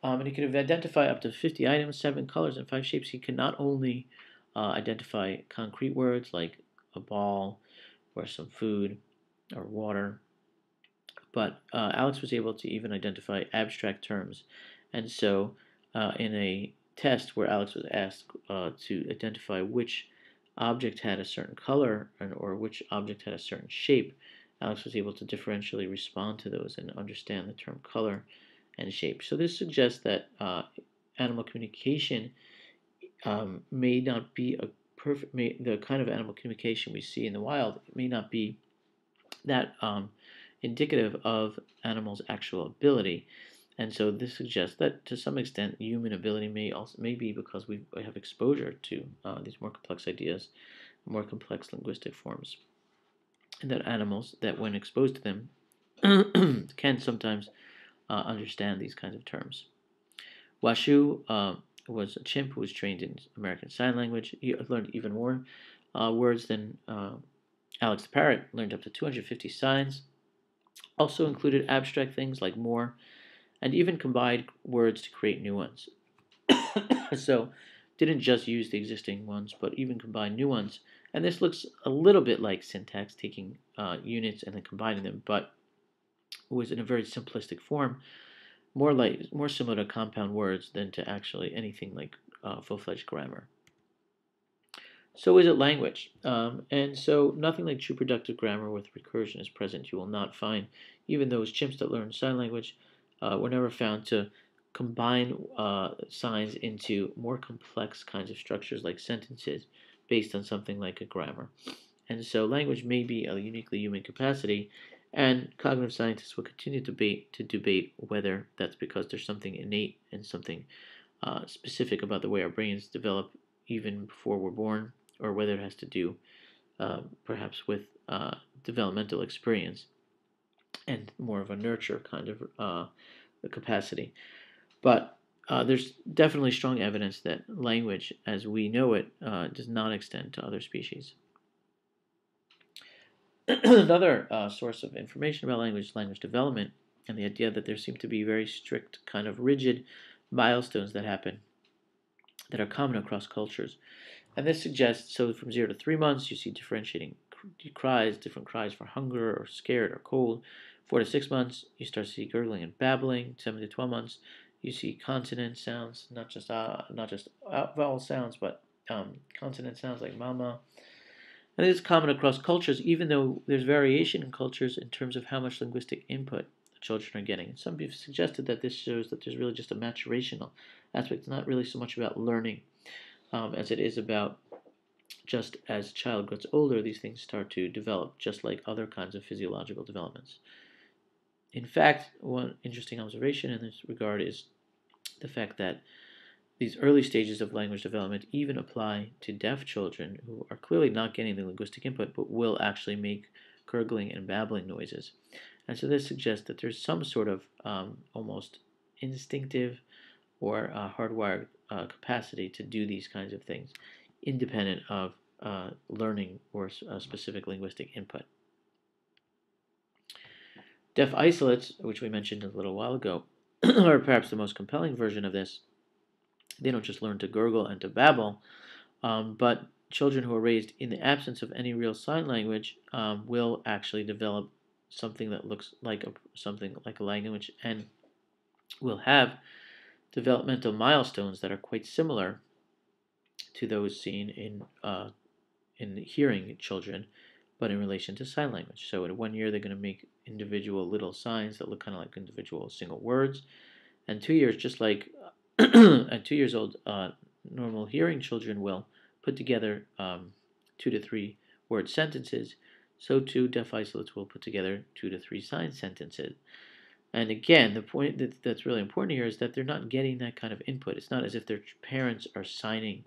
And he could identify up to 50 items, 7 colors, and 5 shapes. He can not only identify concrete words like a ball or some food or water, but Alex was able to even identify abstract terms. And so in a test where Alex was asked to identify which object had a certain color or which object had a certain shape, Alex was able to differentially respond to those and understand the term color and shape. So this suggests that animal communication may not be the kind of animal communication we see in the wild. It may not be that indicative of animals' actual ability. And so this suggests that to some extent human ability may be because we have exposure to these more complex ideas, more complex linguistic forms, and that animals that when exposed to them can sometimes understand these kinds of terms. Washu was a chimp who was trained in American Sign Language. He learned even more words than Alex the Parrot, learned up to 250 signs. Also included abstract things like more, and even combined words to create new ones. So, didn't just use the existing ones, but even combine new ones. And this looks a little bit like syntax, taking units and then combining them, but was in a very simplistic form, more similar to compound words than to actually anything like full-fledged grammar. So is it language? And so nothing like true productive grammar with recursion is present. You will not find, even those chimps that learn sign language were never found to combine signs into more complex kinds of structures like sentences based on something like a grammar. And so language may be a uniquely human capacity, and cognitive scientists will continue to debate whether that's because there's something innate and something specific about the way our brains develop even before we're born, or whether it has to do perhaps with developmental experience and more of a nurture kind of capacity. But there's definitely strong evidence that language, as we know it, does not extend to other species. Another source of information about language development, and the idea that there seem to be very strict, kind of rigid milestones that happen that are common across cultures. And this suggests, so from 0 to 3 months, you see differentiating cries, different cries for hunger or scared or cold. 4 to 6 months, you start to see gurgling and babbling. 7 to 12 months, you see consonant sounds, not just vowel sounds, but consonant sounds like mama. And this is common across cultures, even though there's variation in cultures in terms of how much linguistic input children are getting. And some people suggested that this shows that there's really just a maturational aspect. It's not really so much about learning as it is about just as child gets older, these things start to develop, just like other kinds of physiological developments. In fact, one interesting observation in this regard is the fact that these early stages of language development even apply to deaf children who are clearly not getting the linguistic input but will actually make gurgling and babbling noises. And so this suggests that there's some sort of almost instinctive or hardwired capacity to do these kinds of things, independent of learning or specific linguistic input. Deaf isolates, which we mentioned a little while ago, are perhaps the most compelling version of this. They don't just learn to gurgle and to babble, but children who are raised in the absence of any real sign language will actually develop something that looks like something like a language and will have developmental milestones that are quite similar to those seen in hearing children, but in relation to sign language. So in 1 year, they're going to make individual little signs that look kind of like individual single words. And 2 years, just like at 2 years old, normal hearing children will put together 2 to 3 word sentences. So too, deaf isolates will put together 2 to 3 sign sentences. And again, the point that's really important here is that they're not getting that kind of input. It's not as if their parents are signing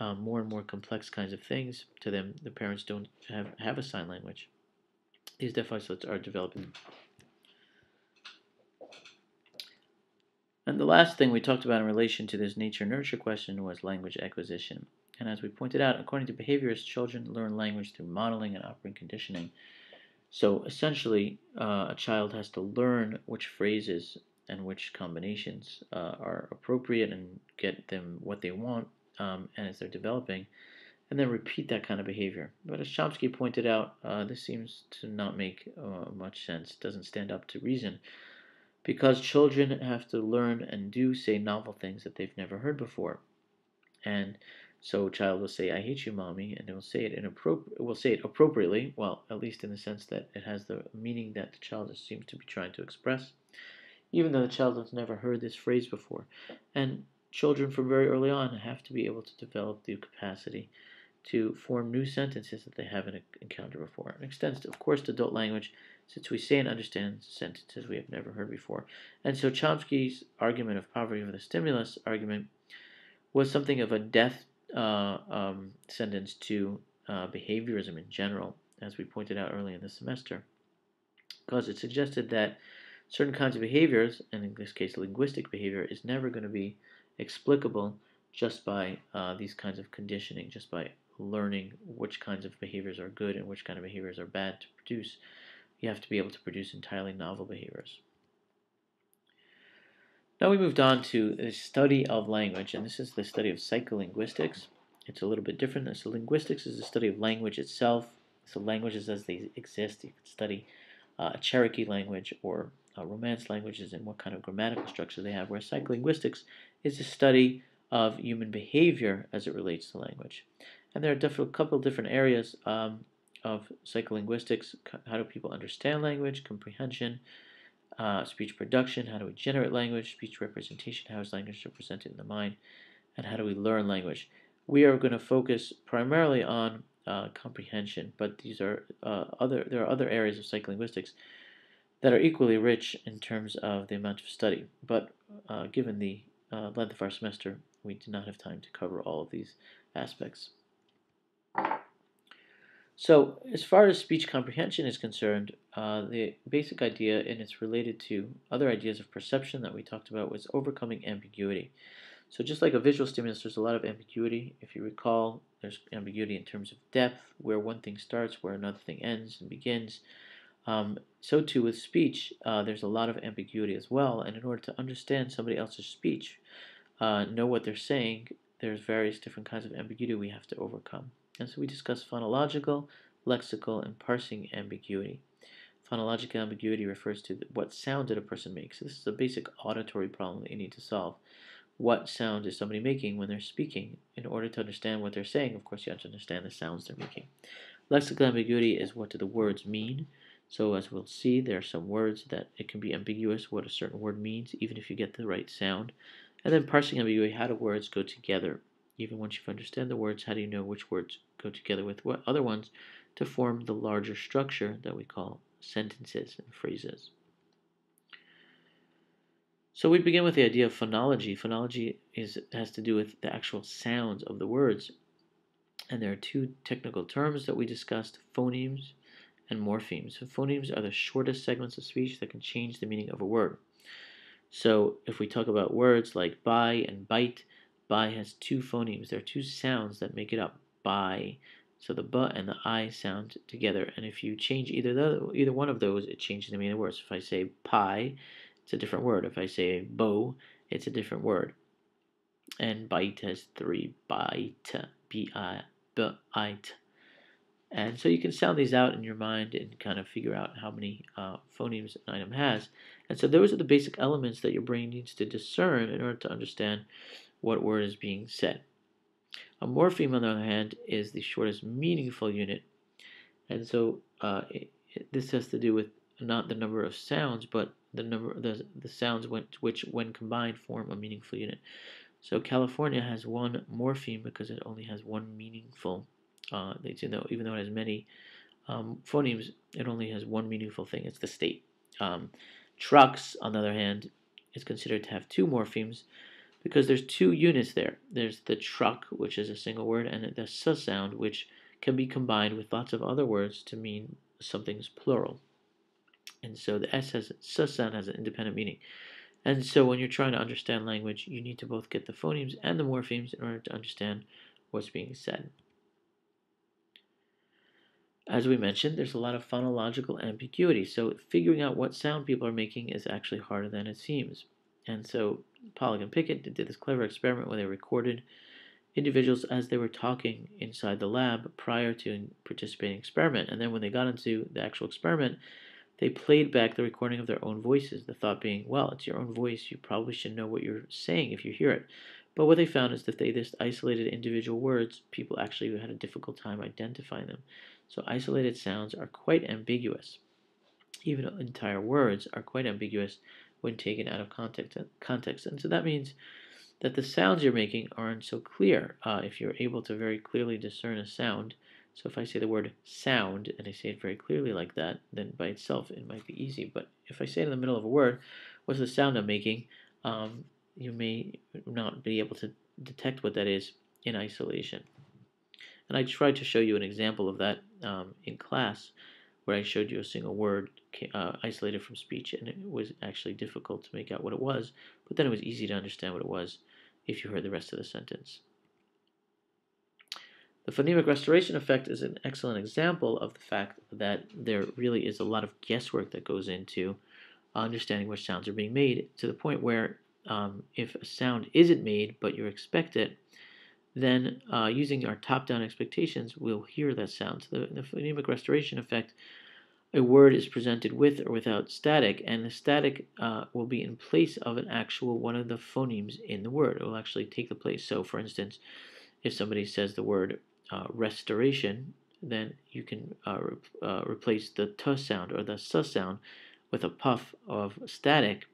more and more complex kinds of things to them. The parents don't have a sign language. These deaf isolates are developing. And the last thing we talked about in relation to this nature-nurture question was language acquisition. And as we pointed out, according to behaviorists, children learn language through modeling and operant conditioning. So essentially, a child has to learn which phrases and which combinations are appropriate and get them what they want, and as they're developing, and then repeat that kind of behavior. But as Chomsky pointed out, this seems to not make much sense, doesn't stand up to reason, because children have to learn and do say novel things that they've never heard before. And so a child will say, "I hate you, mommy," and it will say it appropriately, well, at least in the sense that it has the meaning that the child seems to be trying to express, even though the child has never heard this phrase before. And children from very early on have to be able to develop the capacity to form new sentences that they haven't encountered before. It extends, of course, to adult language, since we say and understand sentences we have never heard before. And so Chomsky's argument of poverty over the stimulus argument was something of a death sentence to behaviorism in general, as we pointed out early in the semester, because it suggested that Certain kinds of behaviors, and in this case linguistic behavior, is never going to be explicable just by these kinds of conditioning, just by learning which kinds of behaviors are good and which kind of behaviors are bad to produce. You have to be able to produce entirely novel behaviors. Now we moved on to the study of language, and this is the study of psycholinguistics. It's a little bit different. So linguistics is the study of language itself. So languages as they exist. You could study a Cherokee language or Romance languages and what kind of grammatical structure they have, whereas psycholinguistics is the study of human behavior as it relates to language. And there are a couple of different areas of psycholinguistics. How do people understand language, comprehension, speech production, how do we generate language, speech representation, how is language represented in the mind, and how do we learn language. We are going to focus primarily on comprehension, but there are other areas of psycholinguistics that are equally rich in terms of the amount of study. But given the length of our semester, we do not have time to cover all of these aspects. So, as far as speech comprehension is concerned, the basic idea, and it's related to other ideas of perception that we talked about, was overcoming ambiguity. So, just like a visual stimulus, there's a lot of ambiguity. If you recall, there's ambiguity in terms of depth, where one thing starts, where another thing ends and begins. So too with speech, there's a lot of ambiguity as well, and in order to understand somebody else's speech, know what they're saying, there's various different kinds of ambiguity we have to overcome. And so we discuss phonological, lexical, and parsing ambiguity. Phonological ambiguity refers to what sound did a person make. So this is a basic auditory problem that you need to solve. What sound is somebody making when they're speaking? In order to understand what they're saying, of course, you have to understand the sounds they're making. Lexical ambiguity is what do the words mean? So as we'll see, there are some words that it can be ambiguous what a certain word means, even if you get the right sound. And then parsing ambiguity, how do words go together? Even once you understand the words, how do you know which words go together with what other ones to form the larger structure that we call sentences and phrases? So we begin with the idea of phonology. Phonology has to do with the actual sounds of the words. And there are two technical terms that we discussed, phonemes and morphemes. So phonemes are the shortest segments of speech that can change the meaning of a word. So if we talk about words like buy and bite, buy has two phonemes. There are two sounds that make it up, buy. So the bu and the I sound together. And if you change either one of those, it changes the meaning of the word. So if I say pie, it's a different word. If I say bow, it's a different word. And bite has three, bite, B-I-B-I-T. And so you can sound these out in your mind and kind of figure out how many phonemes an item has. And so those are the basic elements that your brain needs to discern in order to understand what word is being said. A morpheme, on the other hand, is the shortest meaningful unit. And so this has to do with not the number of sounds, but the sounds which, when combined, form a meaningful unit. So California has one morpheme because it only has one meaningful. Even though it has many phonemes, it only has one meaningful thing. It's the state. Trucks, on the other hand, is considered to have two morphemes because there's two units there. There's the truck, which is a single word, and the s sound, which can be combined with lots of other words to mean something's plural. And so the s sound has an independent meaning. And so when you're trying to understand language, you need to both get the phonemes and the morphemes in order to understand what's being said. As we mentioned, there's a lot of phonological ambiguity, so figuring out what sound people are making is actually harder than it seems. And so Pollock and Pickett did this clever experiment where they recorded individuals as they were talking inside the lab prior to participating in the experiment. And then when they got into the actual experiment, they played back the recording of their own voices, the thought being, well, it's your own voice, you probably should know what you're saying if you hear it. But what they found is that they just isolated individual words, people actually had a difficult time identifying them. So isolated sounds are quite ambiguous. Even entire words are quite ambiguous when taken out of context. And so that means that the sounds you're making aren't so clear. If you're able to very clearly discern a sound, so if I say the word sound and I say it very clearly like that, then by itself it might be easy. But if I say it in the middle of a word, what's the sound I'm making? You may not be able to detect what that is in isolation. And I tried to show you an example of that in class, where I showed you a single word isolated from speech, and it was actually difficult to make out what it was, but then it was easy to understand what it was if you heard the rest of the sentence. The phonemic restoration effect is an excellent example of the fact that there really is a lot of guesswork that goes into understanding which sounds are being made, to the point where if a sound isn't made but you expect it, then using our top-down expectations, we'll hear that sound. So the phonemic restoration effect, a word is presented with or without static, and the static will be in place of an actual one of the phonemes in the word. It will actually take the place. So, for instance, if somebody says the word restoration, then you can replace the t sound or the s sound with a puff of static.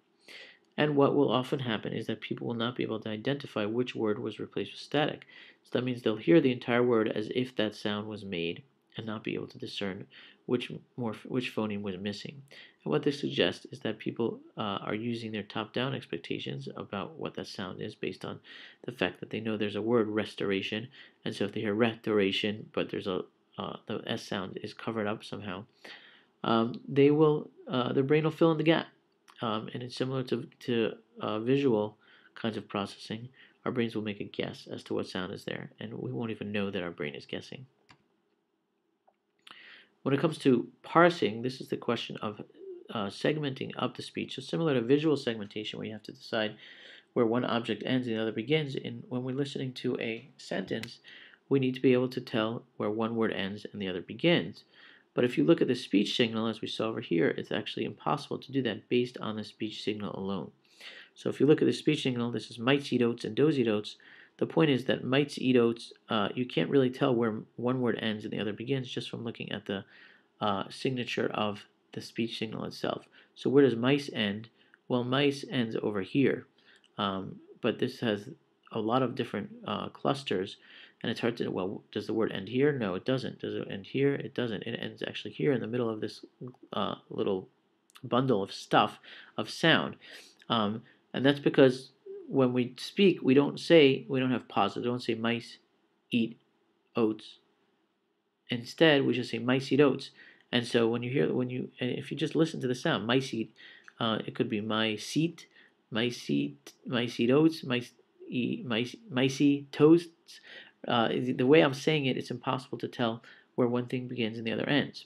And what will often happen is that people will not be able to identify which word was replaced with static. So that means they'll hear the entire word as if that sound was made and not be able to discern which phoneme was missing. And what this suggests is that people are using their top-down expectations about what that sound is based on the fact that they know there's a word restoration, and so if they hear restoration, but there's the S sound is covered up somehow, their brain will fill in the gap. And it's similar to visual kinds of processing. Our brains will make a guess as to what sound is there, and we won't even know that our brain is guessing. When it comes to parsing, this is the question of segmenting up the speech. So similar to visual segmentation, where you have to decide where one object ends and the other begins, when we're listening to a sentence, we need to be able to tell where one word ends and the other begins. But if you look at the speech signal, as we saw over here, it's actually impossible to do that based on the speech signal alone. So if you look at the speech signal, this is mites eat oats and does eat oats. The point is that mites eat oats, you can't really tell where one word ends and the other begins just from looking at the signature of the speech signal itself. So where does mice end? Well, mice ends over here. But this has a lot of different clusters, and it's hard to, well, does the word end here? No, it doesn't. Does it end here? It doesn't. It ends actually here in the middle of this little bundle of stuff, of sound. And that's because when we speak, we don't have pauses. We don't say mice eat oats. Instead, we just say mice eat oats. And so if you just listen to the sound, mice eat, it could be mice eat oats, micey toasts. The way I'm saying it, it's impossible to tell where one thing begins and the other ends.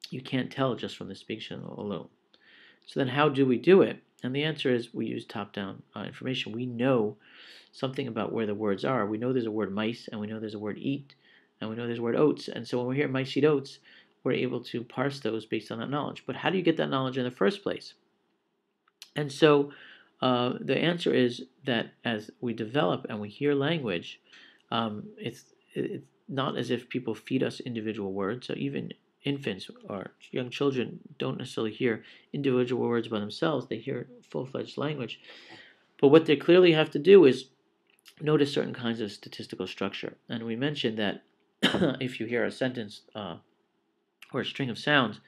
You can't tell just from the speech signal alone. So then how do we do it? And the answer is we use top-down information. We know something about where the words are. We know there's a word mice, and we know there's a word eat, and we know there's a word oats. And so when we hear mice eat oats, we're able to parse those based on that knowledge. But how do you get that knowledge in the first place? And so the answer is that as we develop and we hear language, it's not as if people feed us individual words. So even infants or young children don't necessarily hear individual words by themselves. They hear full-fledged language. But what they clearly have to do is notice certain kinds of statistical structure. And we mentioned that if you hear a sentence or a string of sounds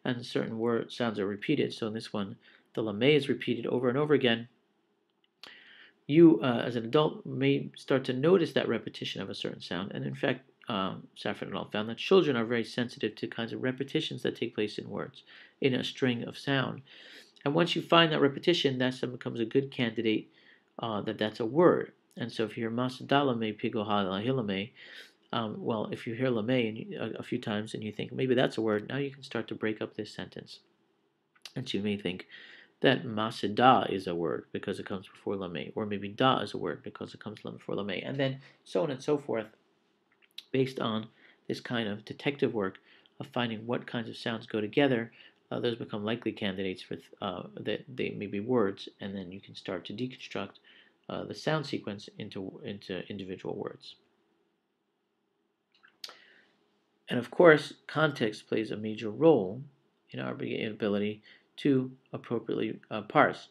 and certain sounds are repeated, so in this one, the lame is repeated over and over again, you, as an adult, may start to notice that repetition of a certain sound. And in fact, Safran et al. Found that children are very sensitive to kinds of repetitions that take place in words, in a string of sound. And once you find that repetition, that becomes a good candidate that's a word. And so if you hear Masadalame Pigohalahilame, well, if you hear lame a few times and you think maybe that's a word, now you can start to break up this sentence. And so you may think that Masada is a word because it comes before lame, or maybe da is a word because it comes before lame, and then so on and so forth, based on this kind of detective work of finding what kinds of sounds go together. Those become likely candidates for that they may be words, and then you can start to deconstruct the sound sequence into individual words. And of course, context plays a major role in our ability to appropriately parse.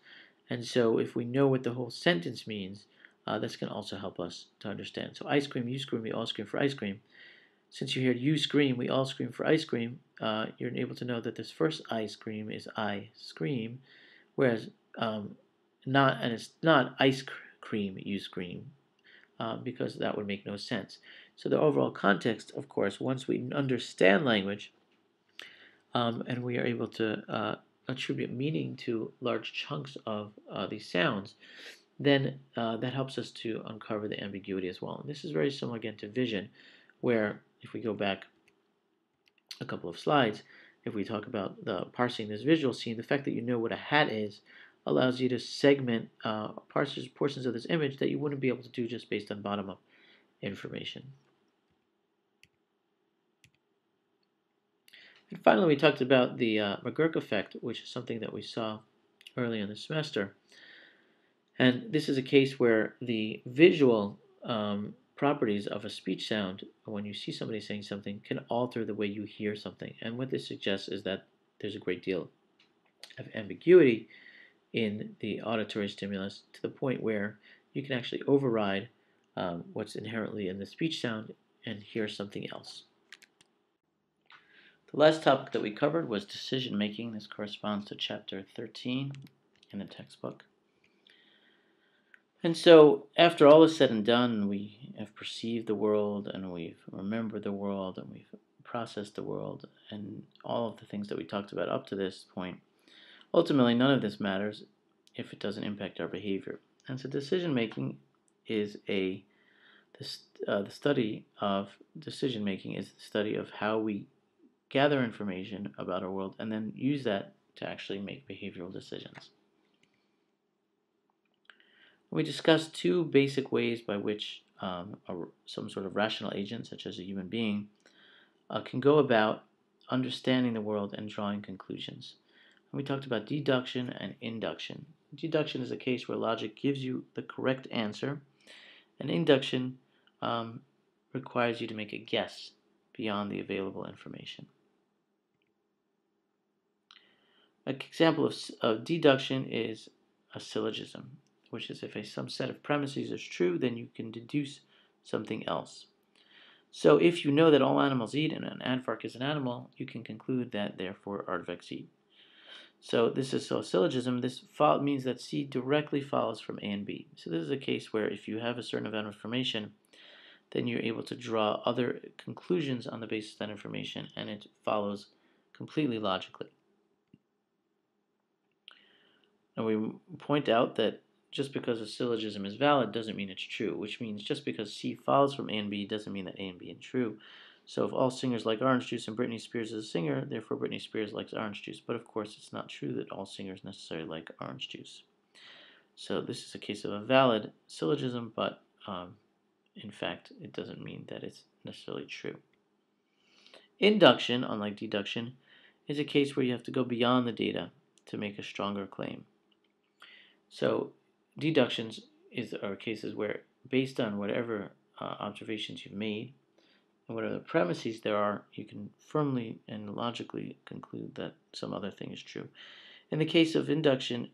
And so if we know what the whole sentence means, that's going to also help us to understand. So ice cream, you scream, we all scream for ice cream. Since you heard you scream, we all scream for ice cream, you're able to know that this first ice cream is I scream, whereas it's not ice cream, you scream, because that would make no sense. So the overall context, of course, once we understand language, and we are able to attribute meaning to large chunks of these sounds, then that helps us to uncover the ambiguity as well. And this is very similar again to vision, where if we go back a couple of slides, if we talk about the parsing this visual scene, the fact that you know what a hat is allows you to segment portions of this image that you wouldn't be able to do just based on bottom-up information. And finally, we talked about the McGurk effect, which is something that we saw early in the semester. And this is a case where the visual properties of a speech sound, when you see somebody saying something, can alter the way you hear something. And what this suggests is that there's a great deal of ambiguity in the auditory stimulus to the point where you can actually override what's inherently in the speech sound and hear something else. The last topic that we covered was decision making. This corresponds to chapter 13 in the textbook. And so, after all is said and done, we have perceived the world, and we've remembered the world, and we've processed the world, and all of the things that we talked about up to this point. Ultimately, none of this matters if it doesn't impact our behavior. And so, decision making is the study of decision making is the study of how we gather information about our world and then use that to actually make behavioral decisions. We discussed two basic ways by which some sort of rational agent, such as a human being, can go about understanding the world and drawing conclusions. And we talked about deduction and induction. Deduction is a case where logic gives you the correct answer, and induction requires you to make a guess beyond the available information. An example of deduction is a syllogism, which is if some set of premises is true, then you can deduce something else. So if you know that all animals eat and an aardvark is an animal, you can conclude that therefore aardvarks eat. So this is a syllogism. This means that C directly follows from A and B. So this is a case where if you have a certain amount of information, then you're able to draw other conclusions on the basis of that information, and it follows completely logically. And we point out that just because a syllogism is valid doesn't mean it's true, which means just because C follows from A and B doesn't mean that A and B are true. So if all singers like orange juice and Britney Spears is a singer, therefore Britney Spears likes orange juice. But of course, it's not true that all singers necessarily like orange juice. So this is a case of a valid syllogism, but in fact, it doesn't mean that it's necessarily true. Induction, unlike deduction, is a case where you have to go beyond the data to make a stronger claim. So deductions are cases where, based on whatever observations you've made and whatever premises there are, you can firmly and logically conclude that some other thing is true. In the case of induction,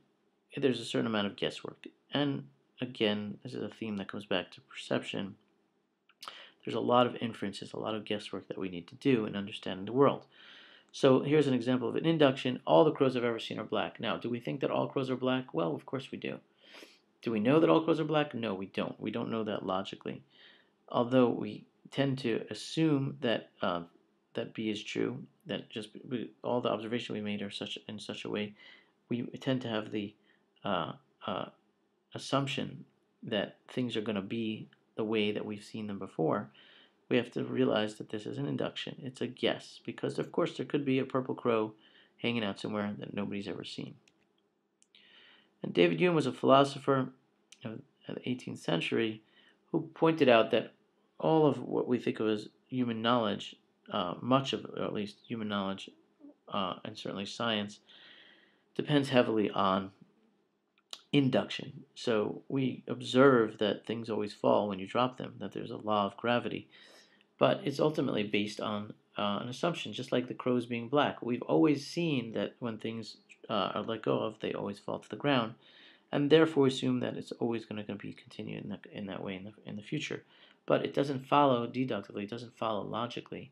there's a certain amount of guesswork. And again, this is a theme that comes back to perception. There's a lot of inferences, a lot of guesswork that we need to do in understanding the world. So here's an example of an induction. All the crows I've ever seen are black. Now, do we think that all crows are black? Well, of course we do. Do we know that all crows are black? No, we don't. We don't know that logically. Although we tend to assume that that B is true, that just all the observations we made are in such a way, we tend to have the assumption that things are going to be the way that we've seen them before. We have to realize that this is an induction. It's a guess, because of course there could be a purple crow hanging out somewhere that nobody's ever seen. And David Hume was a philosopher of the 18th century who pointed out that all of what we think of as human knowledge, much of, or at least human knowledge, and certainly science, depends heavily on induction. So we observe that things always fall when you drop them, that there's a law of gravity. But it's ultimately based on an assumption, just like the crows being black. We've always seen that when things are let go of, they always fall to the ground, and therefore assume that it's always going to be continued in that way in the future. But it doesn't follow deductively, it doesn't follow logically.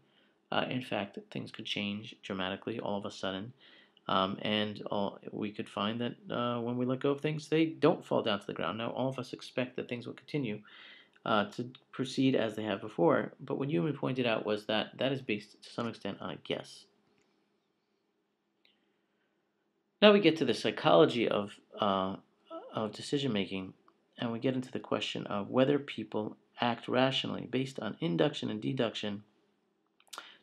In fact, things could change dramatically all of a sudden, and we could find that when we let go of things, they don't fall down to the ground. Now, all of us expect that things will continue to proceed as they have before. But what Hume pointed out was that that is based to some extent on a guess. Now we get to the psychology of decision making, and we get into the question of whether people act rationally based on induction and deduction.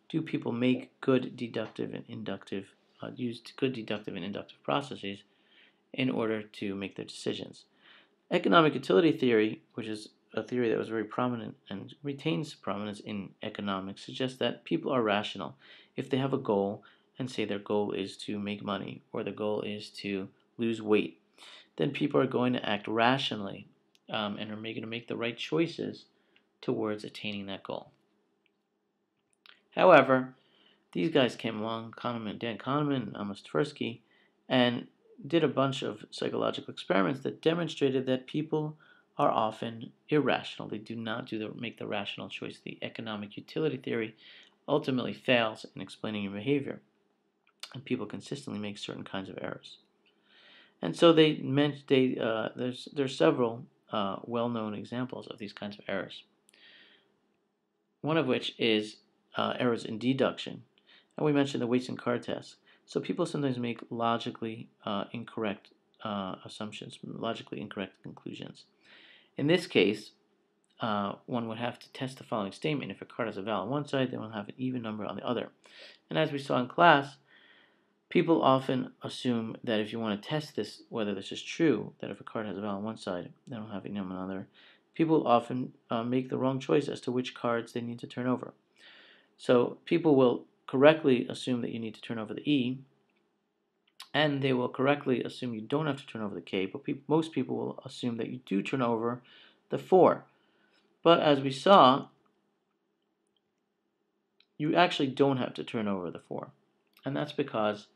Do people make good deductive and inductive, use good deductive and inductive processes in order to make their decisions? Economic utility theory, which is a theory that was very prominent and retains prominence in economics, suggests that people are rational if they have a goal and say their goal is to make money or the goal is to lose weight. Then people are going to act rationally and are going to make the right choices towards attaining that goal. However, these guys came along, Dan Kahneman and Amos Tversky, and did a bunch of psychological experiments that demonstrated that people are often irrational. They do not make the rational choice. The economic utility theory ultimately fails in explaining your behavior, and people consistently make certain kinds of errors. And so there's several well-known examples of these kinds of errors. One of which is errors in deduction. And we mentioned the weights and card test. So people sometimes make logically incorrect assumptions, logically incorrect conclusions. In this case, one would have to test the following statement. If a card has a vowel on one side, then we'll have an even number on the other. And as we saw in class, people often assume that if you want to test this, whether this is true, that if a card has a vowel on one side, then it'll have a number on the other. People often make the wrong choice as to which cards they need to turn over. So people will correctly assume that you need to turn over the E, and they will correctly assume you don't have to turn over the K, but most people will assume that you do turn over the 4. But as we saw, you actually don't have to turn over the 4. And that's because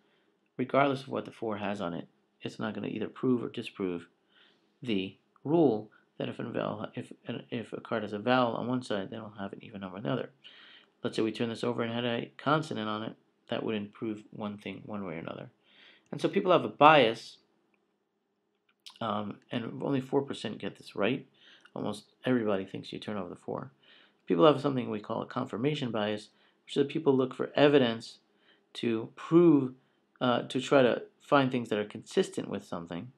regardless of what the 4 has on it, it's not going to either prove or disprove the rule that if a card has a vowel on one side, then it'll have an even number on the other. Let's say we turn this over and had a consonant on it, that wouldn't prove one thing one way or another. And so people have a bias, and only 4% get this right. Almost everybody thinks you turn over the 4. People have something we call a confirmation bias, which is that people look for evidence to prove, to try to find things that are consistent with something,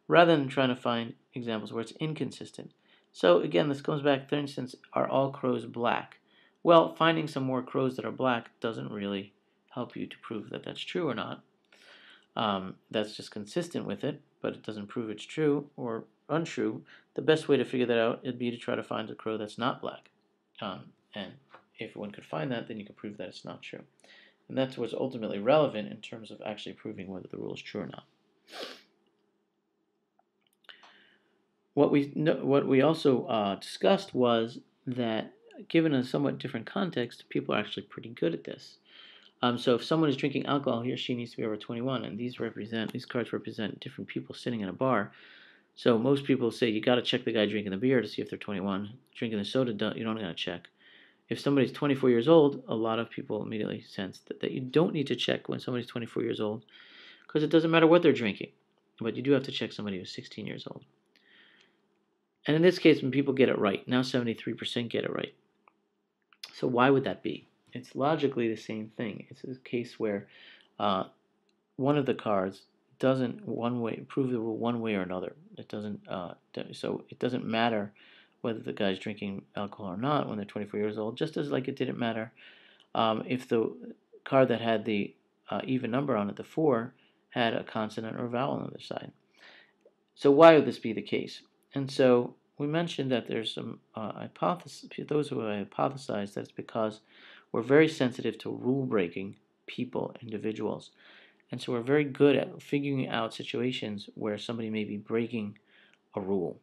rather than trying to find examples where it's inconsistent. So again, this goes back, for instance, are all crows black? Well, finding some more crows that are black doesn't really help you to prove that that's true or not. That's just consistent with it, but it doesn't prove it's true or untrue. The best way to figure that out would be to try to find a crow that's not black. And if one could find that, then you can prove that it's not true. And that's what's ultimately relevant in terms of actually proving whether the rule is true or not. What we also discussed was that given a somewhat different context, people are actually pretty good at this. So if someone is drinking alcohol, he or she needs to be over 21, and these cards represent different people sitting in a bar. So most people say you got to check the guy drinking the beer to see if they're 21. Drinking the soda, you don't got to check. If somebody's 24 years old, a lot of people immediately sense that you don't need to check when somebody's 24 years old, because it doesn't matter what they're drinking. But you do have to check somebody who's 16 years old. And in this case, when people get it right, now 73% get it right. So why would that be? It's logically the same thing. It's a case where one of the cards doesn't prove the rule one way or another. It doesn't. So it doesn't matter whether the guy's drinking alcohol or not when they're 24 years old. Just as like it didn't matter if the card that had the even number on it, the 4, had a consonant or vowel on the other side. So why would this be the case? And so we mentioned that there's some those who have hypothesized that it's because we're very sensitive to rule-breaking people, individuals. And so we're very good at figuring out situations where somebody may be breaking a rule.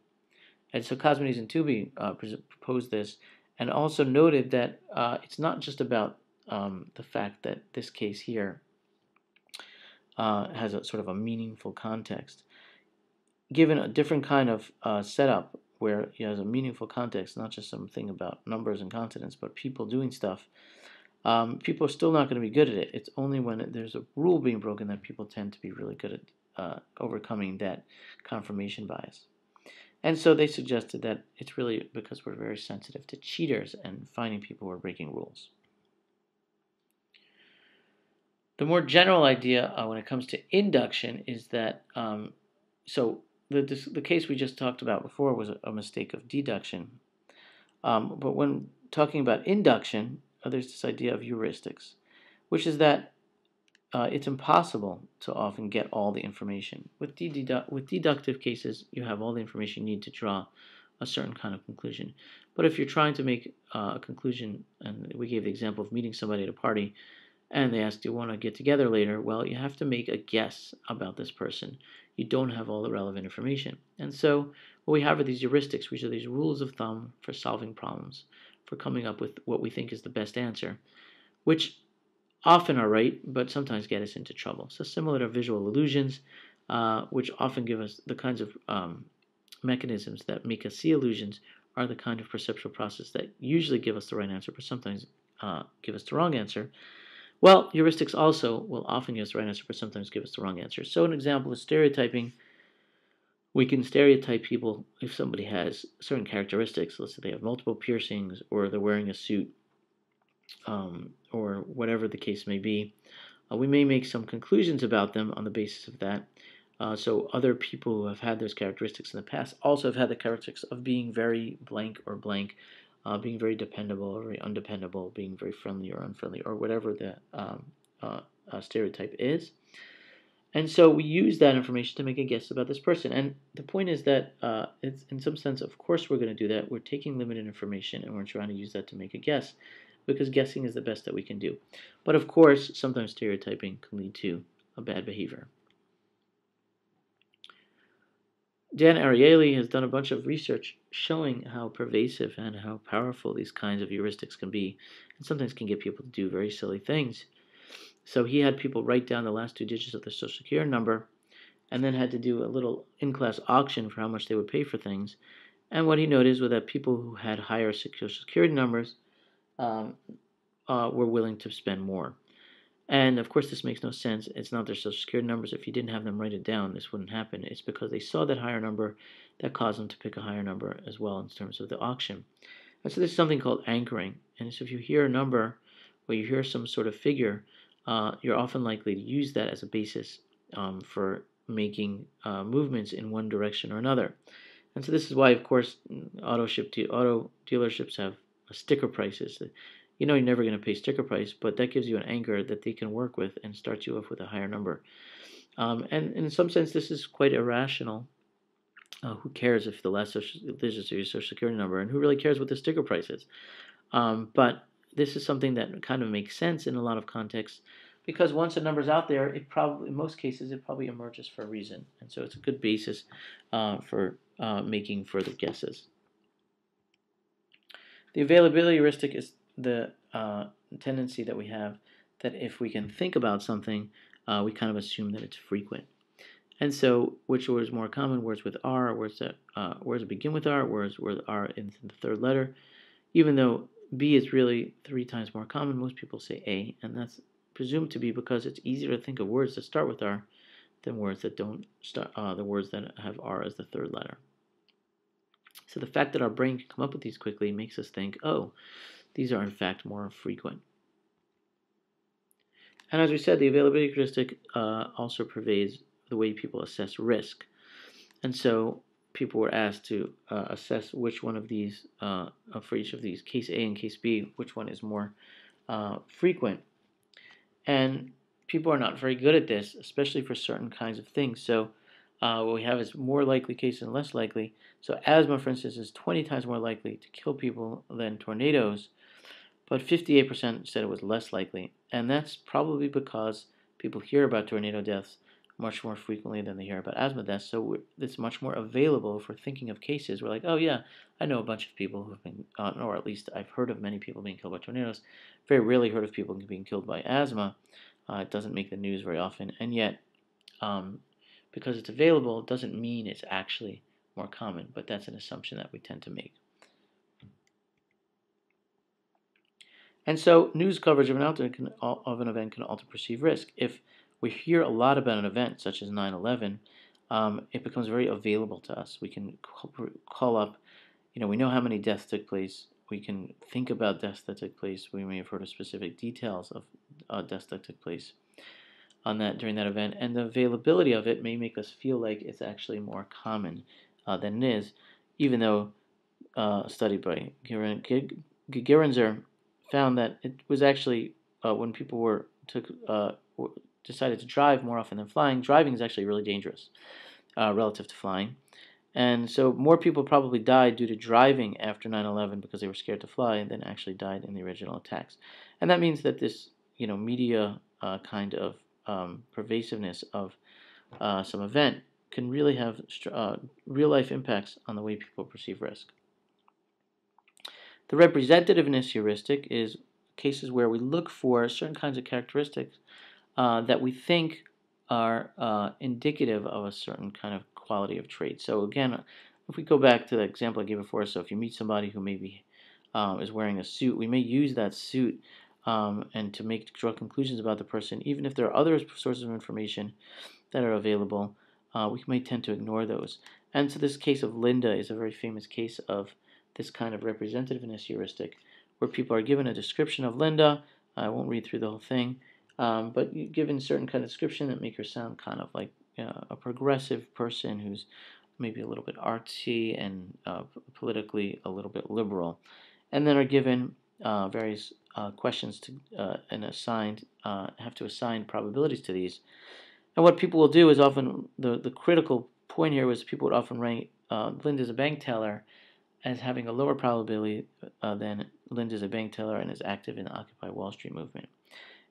And so Cosmides and Tooby proposed this and also noted that it's not just about the fact that this case here has a sort of a meaningful context. Given a different kind of setup where it has a meaningful context, not just something about numbers and consonants, but people doing stuff, people are still not going to be good at it. It's only when there's a rule being broken that people tend to be really good at overcoming that confirmation bias. And so they suggested that it's really because we're very sensitive to cheaters and finding people who are breaking rules. The more general idea when it comes to induction is that so the case we just talked about before was a mistake of deduction. But when talking about induction, there's this idea of heuristics, which is that it's impossible to often get all the information. With deductive cases, you have all the information you need to draw a certain kind of conclusion. But if you're trying to make a conclusion, and we gave the example of meeting somebody at a party, and they ask, do you want to get together later? Well, you have to make a guess about this person. You don't have all the relevant information. And so what we have are these heuristics, which are these rules of thumb for solving problems, for coming up with what we think is the best answer, which often are right, but sometimes get us into trouble. So similar to visual illusions, which often give us the kinds of mechanisms that make us see illusions, are the kind of perceptual process that usually give us the right answer, but sometimes give us the wrong answer. Well, heuristics also will often give us the right answer, but sometimes give us the wrong answer. So an example is stereotyping. We can stereotype people if somebody has certain characteristics. Let's say they have multiple piercings, or they're wearing a suit, or whatever the case may be. We may make some conclusions about them on the basis of that. So other people who have had those characteristics in the past also have had the characteristics of being very blank or blank, being very dependable or very undependable, being very friendly or unfriendly, or whatever the stereotype is. And so we use that information to make a guess about this person. And the point is that it's in some sense, of course, we're going to do that. We're taking limited information and we're trying to use that to make a guess, because guessing is the best that we can do. But of course, sometimes stereotyping can lead to a bad behavior. Dan Ariely has done a bunch of research showing how pervasive and how powerful these kinds of heuristics can be, and sometimes can get people to do very silly things. So he had people write down the last 2 digits of their social security number, and then had to do a little in-class auction for how much they would pay for things. And what he noticed was that people who had higher social security numbers were willing to spend more. And of course, this makes no sense. It's not their social security numbers. If you didn't have them write it down, this wouldn't happen. It's because they saw that higher number that caused them to pick a higher number as well in terms of the auction. And so there's something called anchoring. And so if you hear a number or you hear some sort of figure, you're often likely to use that as a basis for making movements in one direction or another. And so this is why, of course, auto dealerships have sticker prices. You know you're never going to pay sticker price, but that gives you an anchor that they can work with and start you off with a higher number. And in some sense, this is quite irrational. Who cares if the last digits are your social security number, and who really cares what the sticker price is? But this is something that kind of makes sense in a lot of contexts, because once a number's out there, it probably, in most cases, it probably emerges for a reason, and so it's a good basis for making further guesses. The availability heuristic is the tendency that we have that if we can think about something, we kind of assume that it's frequent. And so, which words are more common? Words with R, words that begin with R, words where R is in the third letter. Even though B is really 3 times more common, most people say A, and that's presumed to be because it's easier to think of words that start with R than words that don't start, the words that have R as the third letter. So the fact that our brain can come up with these quickly makes us think, oh, these are in fact more frequent. And as we said, the availability heuristic also pervades the way people assess risk. And so people were asked to assess which one of these, for each of these, case A and case B, which one is more frequent. And people are not very good at this, especially for certain kinds of things. So what we have is more likely case and less likely. So asthma, for instance, is 20 times more likely to kill people than tornadoes, but 58% said it was less likely. And that's probably because people hear about tornado deaths much more frequently than they hear about asthma deaths. So it's much more available for thinking of cases. We're like, oh yeah, I know a bunch of people who've been, or at least I've heard of many people being killed by tornadoes. Very rarely heard of people being killed by asthma. It doesn't make the news very often. And yet, because it's available, it doesn't mean it's actually more common. But that's an assumption that we tend to make. And so news coverage of an event can alter perceived risk. If we hear a lot about an event, such as 9/11, it becomes very available to us. We can call up, we know how many deaths took place. We can think about deaths that took place. We may have heard of specific details of deaths that took place. on that during that event, and the availability of it may make us feel like it's actually more common than it is, even though a study by Gerenzer found that it was actually when people decided to drive more often than flying, driving is actually really dangerous relative to flying. And so more people probably died due to driving after 9/11 because they were scared to fly than actually died in the original attacks. And that means that this, media kind of pervasiveness of some event can really have real life impacts on the way people perceive risk. The representativeness heuristic is cases where we look for certain kinds of characteristics that we think are indicative of a certain kind of quality of trait. So again, if we go back to the example I gave before, so if you meet somebody who maybe is wearing a suit, we may use that suit and to draw conclusions about the person, even if there are other sources of information that are available. We may tend to ignore those. And so this case of Linda is a very famous case of this kind of representativeness heuristic, where people are given a description of Linda. I won't read through the whole thing, but given certain kind of description that make her sound kind of like a progressive person who's maybe a little bit artsy and politically a little bit liberal, and then are given various questions to and have to assign probabilities to these. And what people will do is often the critical point here was people would often rank Linda's a bank teller as having a lower probability than Linda's a bank teller and is active in the Occupy Wall Street movement.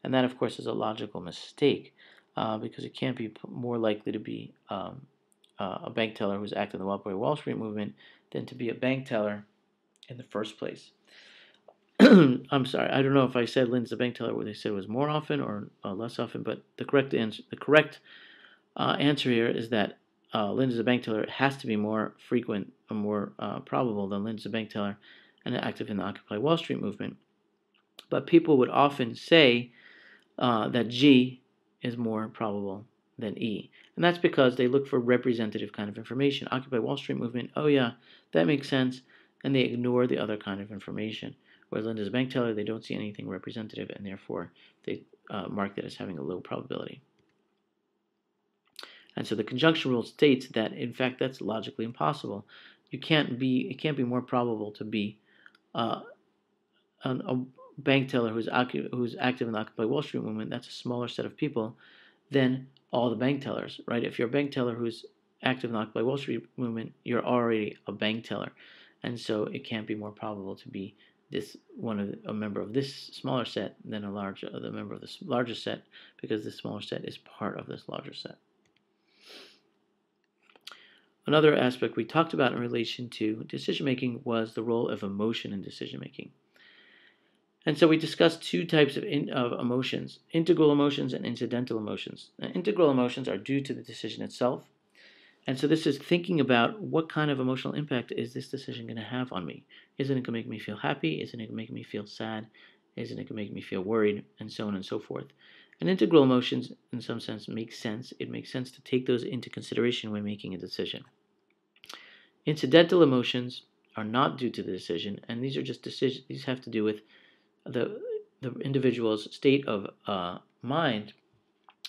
And that, of course, is a logical mistake because it can't be more likely to be a bank teller who's active in the Occupy Wall Street movement than to be a bank teller in the first place. I'm sorry, I don't know if I said Linda's a bank teller what they said was more often or less often, but the correct answer here is that Linda's a bank teller has to be more frequent or more probable than Linda's a bank teller and active in the Occupy Wall Street movement. But people would often say that G is more probable than E. And that's because they look for representative kind of information. Occupy Wall Street movement, oh yeah, that makes sense. And they ignore the other kind of information. Whereas Linda's a bank teller, they don't see anything representative, and therefore they mark that as having a low probability. And so the conjunction rule states that, in fact, that's logically impossible. It can't be more probable to be a bank teller who's active in the Occupy Wall Street movement. That's a smaller set of people than all the bank tellers, right? If you're a bank teller who's active in the Occupy Wall Street movement, you're already a bank teller, and so it can't be more probable to be a member of this smaller set than the member of this larger set, because this smaller set is part of this larger set. Another aspect we talked about in relation to decision making was the role of emotion in decision making. And so we discussed two types of emotions: integral emotions and incidental emotions. Now, integral emotions are due to the decision itself. And so this is thinking about what kind of emotional impact is this decision going to have on me? Isn't it going to make me feel happy? Isn't it going to make me feel sad? Isn't it going to make me feel worried? And so on and so forth. And integral emotions, in some sense, make sense. It makes sense to take those into consideration when making a decision. Incidental emotions are not due to the decision, and these are just decisions. These have to do with the individual's state of mind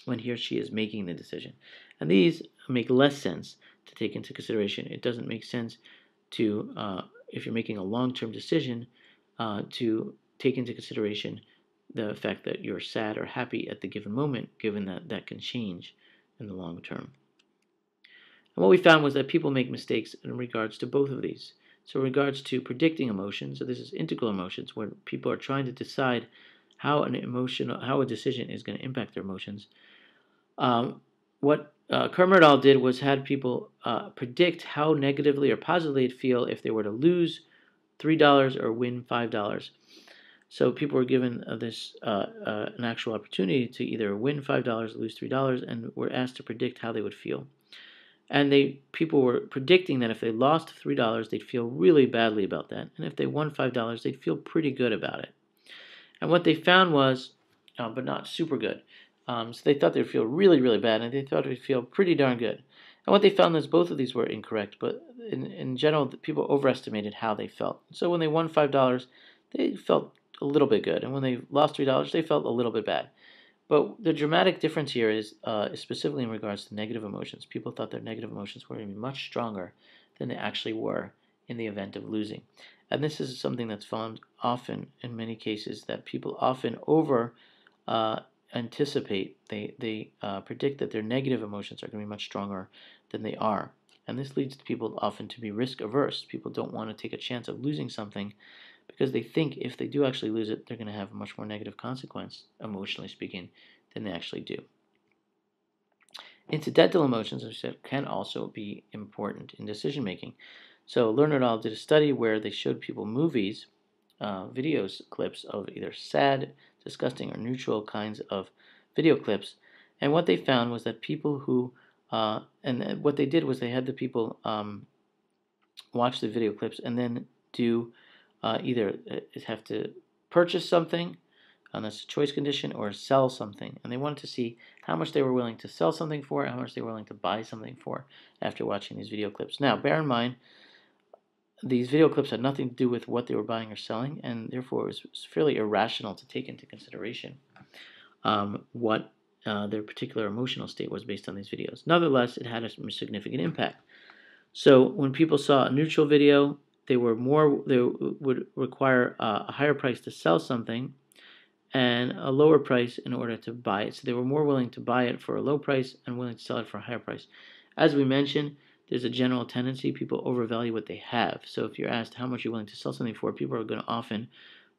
when he or she is making the decision. And these make less sense to take into consideration. It doesn't make sense to, if you're making a long-term decision, to take into consideration the fact that you're sad or happy at the given moment, given that that can change in the long term. And what we found was that people make mistakes in regards to both of these. So in regards to predicting emotions, so this is integral emotions, where people are trying to decide how a decision is going to impact their emotions. What Kermer et al. Did was had people predict how negatively or positively it'd feel if they were to lose $3 or win $5. So people were given an actual opportunity to either win $5 or lose $3, and were asked to predict how they would feel. And people were predicting that if they lost $3, they'd feel really badly about that, and if they won $5, they'd feel pretty good about it. And what they found was, but not super good. So they thought they'd feel really, really bad, and they thought they'd feel pretty darn good. And what they found is both of these were incorrect, but in general, people overestimated how they felt. So when they won $5, they felt a little bit good, and when they lost $3, they felt a little bit bad. But the dramatic difference here is specifically in regards to negative emotions. People thought their negative emotions were going to be much stronger than they actually were in the event of losing. And this is something that's found often in many cases, that people often over anticipate. They predict that their negative emotions are going to be much stronger than they are. And this leads to people often to be risk averse. People don't want to take a chance of losing something because they think if they do actually lose it, they're going to have a much more negative consequence, emotionally speaking, than they actually do. Incidental emotions, as I said, can also be important in decision making. So Learn It All did a study where they showed people movies, videos, clips of either sad, disgusting, or neutral kinds of video clips. And what they found was that people who, and what they did was they had the people watch the video clips and then do either have to purchase something, and that's a choice condition, or sell something. And they wanted to see how much they were willing to sell something for, how much they were willing to buy something for after watching these video clips. Now, bear in mind, these video clips had nothing to do with what they were buying or selling, and therefore it was fairly irrational to take into consideration what their particular emotional state was based on these videos. Nonetheless, it had a significant impact. So when people saw a neutral video, they would require a higher price to sell something and a lower price in order to buy it. So they were more willing to buy it for a low price and willing to sell it for a higher price. As we mentioned, there's a general tendency people overvalue what they have. So if you're asked how much you're willing to sell something for, people are going to often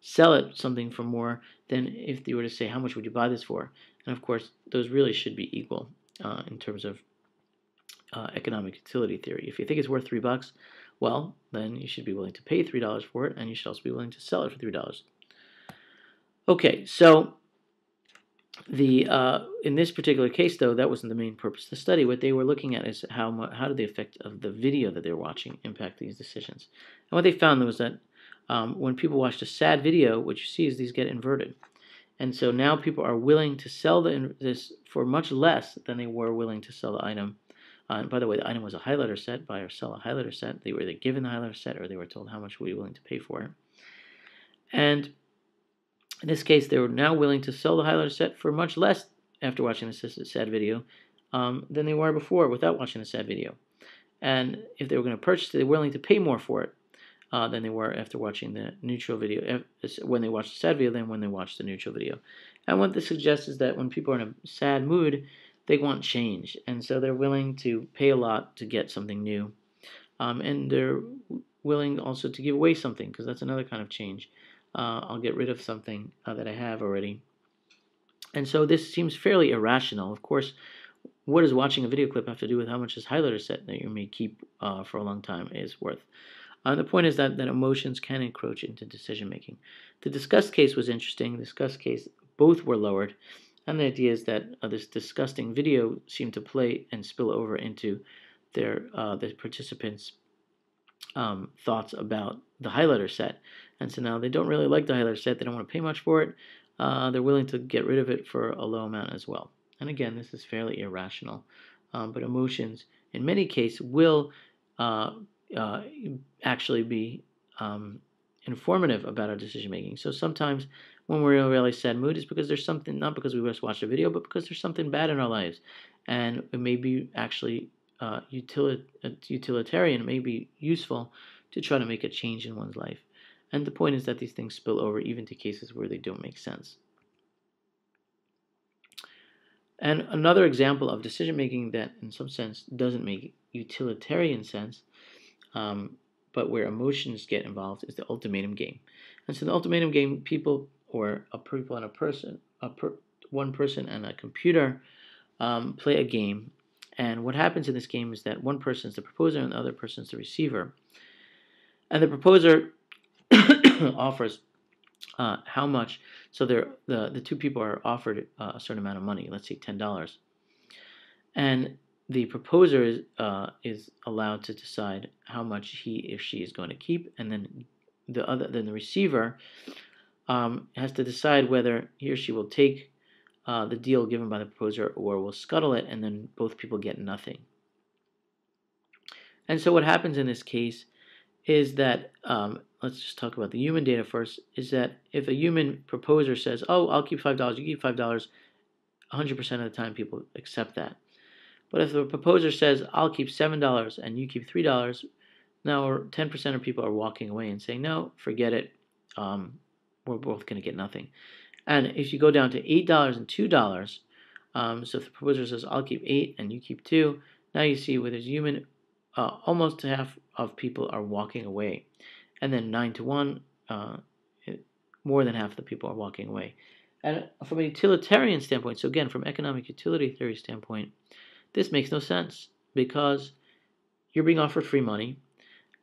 sell it something for more than if they were to say how much would you buy this for. And of course, those really should be equal in terms of economic utility theory. If you think it's worth $3, well, then you should be willing to pay $3 for it, and you should also be willing to sell it for $3. Okay, so in this particular case, though, that wasn't the main purpose of the study. What they were looking at is how did the effect of the video that they were watching impact these decisions. And what they found was that when people watched a sad video, what you see is these get inverted. And so now people are willing to sell this for much less than they were willing to sell the item. And by the way, the item was a highlighter set. Buy or sell a highlighter set. They were either given the highlighter set or they were told how much were you willing to pay for it. And in this case, they were now willing to sell the highlighter set for much less after watching the sad video than they were before without watching the sad video. And if they were going to purchase it, they were willing to pay more for it than they were after watching the neutral video, when they watched the sad video than when they watched the neutral video. And what this suggests is that when people are in a sad mood, they want change. And so they're willing to pay a lot to get something new. And they're willing also to give away something, because that's another kind of change. I'll get rid of something that I have already. And so this seems fairly irrational. Of course, what does watching a video clip have to do with how much this highlighter set that you may keep for a long time is worth? The point is that emotions can encroach into decision making. The disgust case was interesting. The disgust case, both were lowered. And the idea is that this disgusting video seemed to play and spill over into the participants' thoughts about the highlighter set. And so now they don't really like the highlighter set. They don't want to pay much for it. They're willing to get rid of it for a low amount as well. And again, this is fairly irrational. But emotions, in many cases, will actually be informative about our decision making. So sometimes when we're in a really sad mood, it's because there's something, not because we just watched a video, but because there's something bad in our lives. And it may be actually utilitarian, it may be useful to try to make a change in one's life. And the point is that these things spill over even to cases where they don't make sense. And another example of decision making that in some sense doesn't make utilitarian sense, but where emotions get involved, is the ultimatum game. And so the ultimatum game, people and a person, one person and a computer play a game. And what happens in this game is that one person is the proposer and the other person is the receiver. And the proposer offers how much. So the two people are offered a certain amount of money, let's say $10. And the proposer is allowed to decide how much he or she is going to keep, and then the receiver has to decide whether he or she will take the deal given by the proposer or will scuttle it, and then both people get nothing. And so what happens in this case is that, let's just talk about the human data first, is that if a human proposer says, oh, I'll keep $5, you keep $5, 100% of the time people accept that. But if the proposer says, I'll keep $7 and you keep $3, now 10% of people are walking away and saying, no, forget it. We're both going to get nothing. And if you go down to $8 and $2, so if the proposer says, I'll keep 8 and you keep 2, now you see where there's human, almost half of people are walking away. And then 9 to 1, more than half the people are walking away. And from a utilitarian standpoint, so again, from economic utility theory standpoint, this makes no sense because you're being offered free money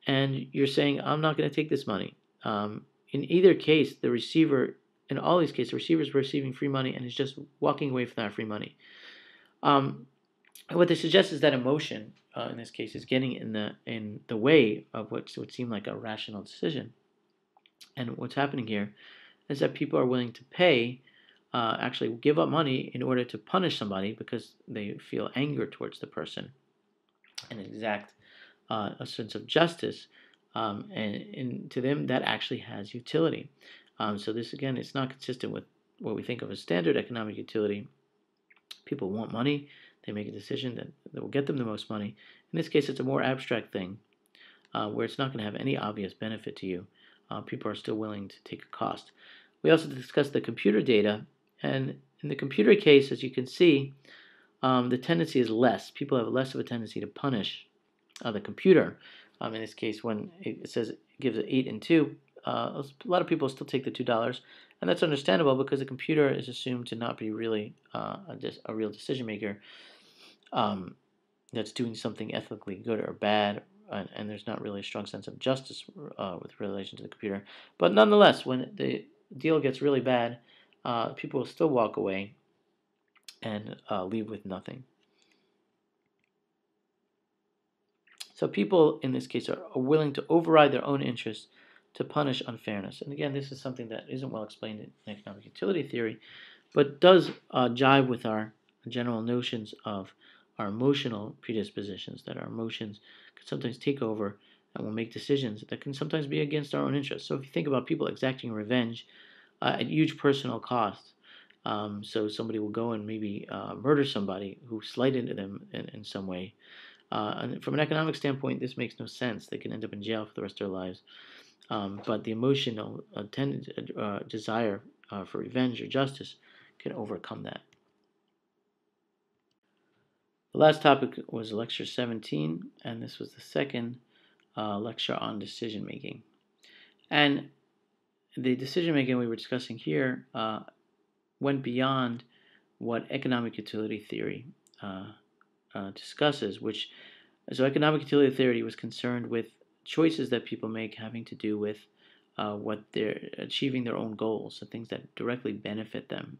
and you're saying, I'm not going to take this money. In either case, the receiver, in all these cases, the receiver is receiving free money and is just walking away from that free money. What this suggests is that emotion, in this case, is getting in the way of what would seem like a rational decision. And what's happening here is that people are willing to pay, actually give up money in order to punish somebody because they feel anger towards the person and exact a sense of justice. And to them, that actually has utility. So this, again, it's not consistent with what we think of as standard economic utility. People want money. They make a decision that will get them the most money. In this case, it's a more abstract thing where it's not going to have any obvious benefit to you. People are still willing to take a cost. We also discussed the computer data. And in the computer case, as you can see, the tendency is less. People have less of a tendency to punish the computer. In this case, when it says it gives it 8 and 2, a lot of people still take the $2, and that's understandable because the computer is assumed to not be really a real decision maker that's doing something ethically good or bad, and there's not really a strong sense of justice with relation to the computer. But nonetheless, when the deal gets really bad, people will still walk away and leave with nothing. So people, in this case, are willing to override their own interests to punish unfairness. And again, this is something that isn't well explained in economic utility theory, but does jive with our general notions of our emotional predispositions, that our emotions can sometimes take over and will make decisions that can sometimes be against our own interests. So if you think about people exacting revenge at huge personal cost, so somebody will go and maybe murder somebody who slighted them in some way. And from an economic standpoint, this makes no sense. They can end up in jail for the rest of their lives. But the emotional desire for revenge or justice can overcome that. The last topic was lecture 17, and this was the second lecture on decision making. And the decision making we were discussing here went beyond what economic utility theory discusses, so economic utility theory was concerned with choices that people make having to do with what they're achieving their own goals, so things that directly benefit them.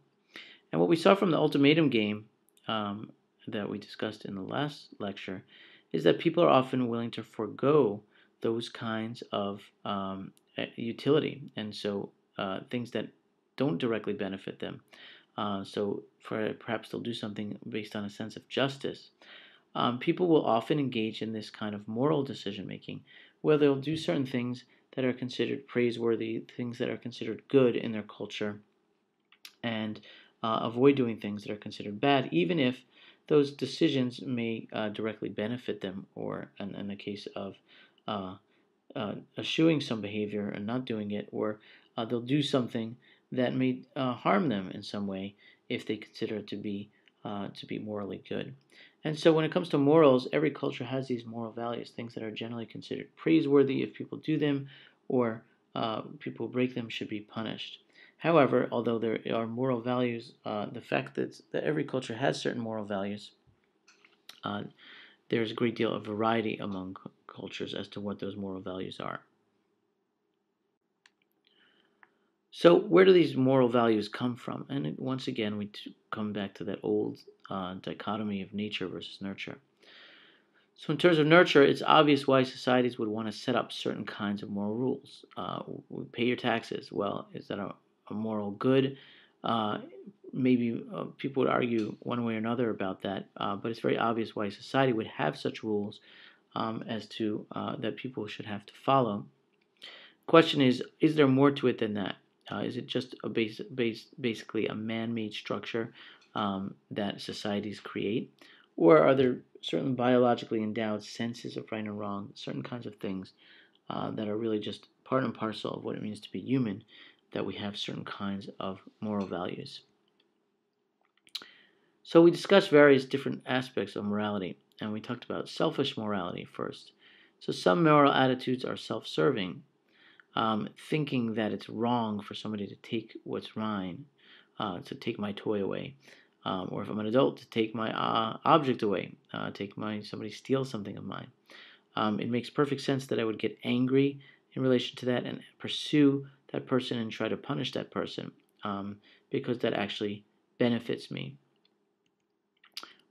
And what we saw from the ultimatum game that we discussed in the last lecture is that people are often willing to forego those kinds of utility, and so things that don't directly benefit them. So perhaps they'll do something based on a sense of justice. People will often engage in this kind of moral decision making, where they'll do certain things that are considered praiseworthy, things that are considered good in their culture, and avoid doing things that are considered bad, even if those decisions may directly benefit them, or in the case of eschewing some behavior and not doing it, or they'll do something that may harm them in some way if they consider it to be morally good. And so when it comes to morals, every culture has these moral values, things that are generally considered praiseworthy if people do them, or people who break them should be punished. However, although there are moral values, the fact that every culture has certain moral values, there's a great deal of variety among cultures as to what those moral values are. So where do these moral values come from? And once again, we come back to that old dichotomy of nature versus nurture. So in terms of nurture, it's obvious why societies would want to set up certain kinds of moral rules. Pay your taxes. Well, is that a moral good? Maybe people would argue one way or another about that, but it's very obvious why society would have such rules as to that people should have to follow. Question is there more to it than that? Is it just basically a man-made structure that societies create? Or are there certain biologically endowed senses of right and wrong, certain kinds of things that are really just part and parcel of what it means to be human, that we have certain kinds of moral values? So we discussed various different aspects of morality, and we talked about selfish morality first. So some moral attitudes are self-serving, thinking that it's wrong for somebody to take what's mine, to take my toy away, or if I'm an adult, to take my object away, somebody steals something of mine. It makes perfect sense that I would get angry in relation to that and pursue that person and try to punish that person, because that actually benefits me.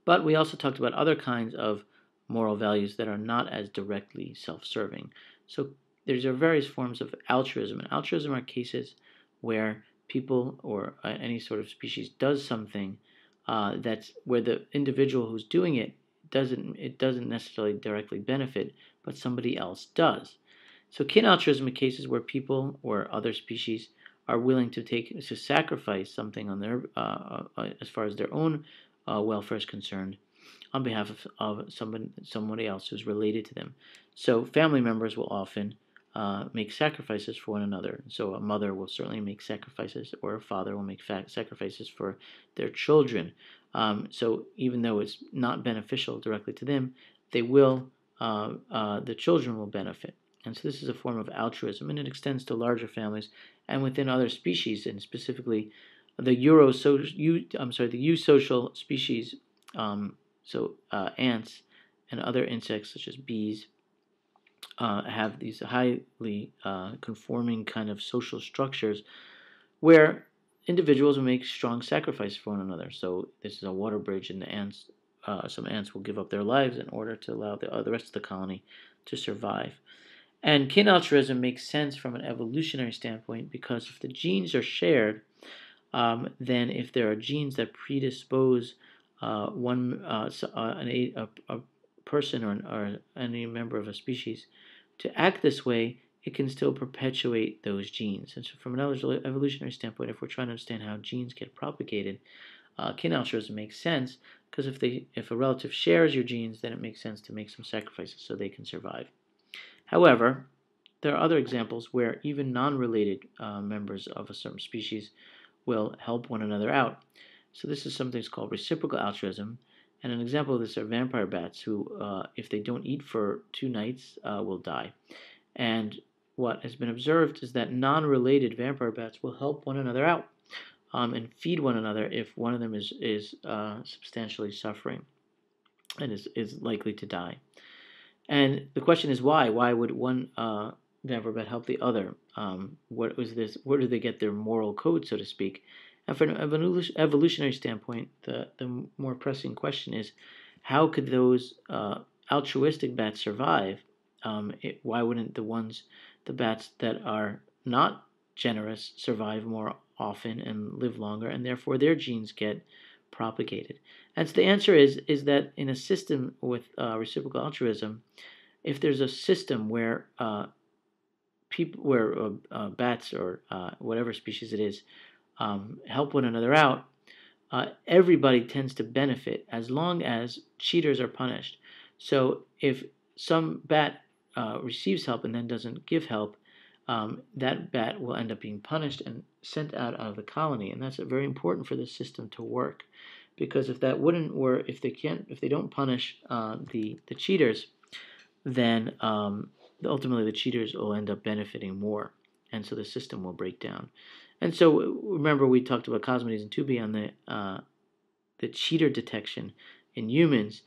But we also talked about other kinds of moral values that are not as directly self-serving. So there's various forms of altruism. And altruism are cases where people or any sort of species does something that's where the individual who's doing it doesn't necessarily directly benefit, but somebody else does. So kin altruism are cases where people or other species are willing to sacrifice something on their as far as their own welfare is concerned, on behalf of somebody else who's related to them. So family members will often make sacrifices for one another. So a mother will certainly make sacrifices, or a father will make sacrifices for their children. So even though it's not beneficial directly to them, the children will benefit. And so this is a form of altruism, and it extends to larger families and within other species, and specifically the eusocial species, ants and other insects such as bees, have these highly conforming kind of social structures where individuals will make strong sacrifices for one another. So this is a water bridge, and some ants will give up their lives in order to allow the rest of the colony to survive. And kin altruism makes sense from an evolutionary standpoint, because if the genes are shared, then if there are genes that predispose a person or any member of a species to act this way, it can still perpetuate those genes. And so from an evolutionary standpoint, if we're trying to understand how genes get propagated, kin altruism makes sense, because if a relative shares your genes, then it makes sense to make some sacrifices so they can survive. However, there are other examples where even non-related members of a certain species will help one another out. So this is something called reciprocal altruism, and an example of this are vampire bats who, if they don't eat for 2 nights, will die. And what has been observed is that non-related vampire bats will help one another out and feed one another if one of them is substantially suffering and is likely to die. And the question is why? Why would one vampire bat help the other? What was this? Where do they get their moral code, so to speak? And from an evolutionary standpoint, the more pressing question is, how could those altruistic bats survive? Why wouldn't the bats that are not generous survive more often and live longer, and therefore their genes get propagated? And so the answer is that in a system with reciprocal altruism, if there's a system where bats or whatever species it is help one another out, everybody tends to benefit as long as cheaters are punished. So if some bat receives help and then doesn't give help, that bat will end up being punished and sent out of the colony, and that's very important for the system to work. Because if that wouldn't work, if they don't punish the cheaters, then ultimately the cheaters will end up benefiting more, and so the system will break down. And so remember, we talked about Cosmides and Tubi on the cheater detection in humans,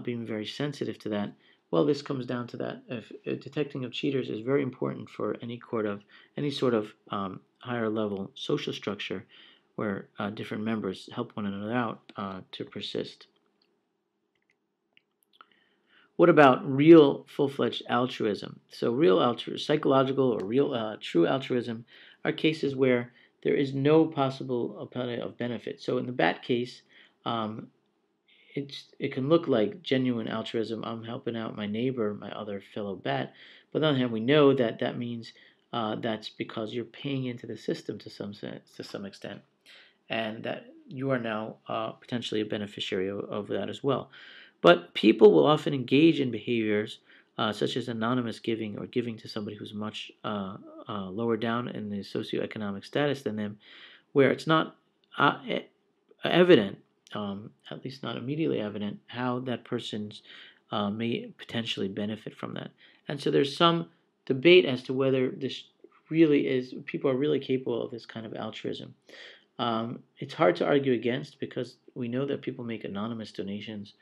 being very sensitive to that. Well, this comes down to that. If detecting of cheaters is very important for any sort of higher level social structure where different members help one another out to persist. What about real full-fledged altruism? So psychological or real true altruism are cases where there is no possible alternative of benefit. So in the bat case, it can look like genuine altruism. I'm helping out my neighbor, my other fellow bat. But on the other hand, we know that means that's because you're paying into the system to some extent. and that you are now potentially a beneficiary of that as well. But people will often engage in behaviors such as anonymous giving or giving to somebody who's much lower down in the socioeconomic status than them, where it's not evident, at least not immediately evident, how that person's may potentially benefit from that. And so there's some debate as to whether this really is, people are really capable of this kind of altruism. It's hard to argue against because we know that people make anonymous donations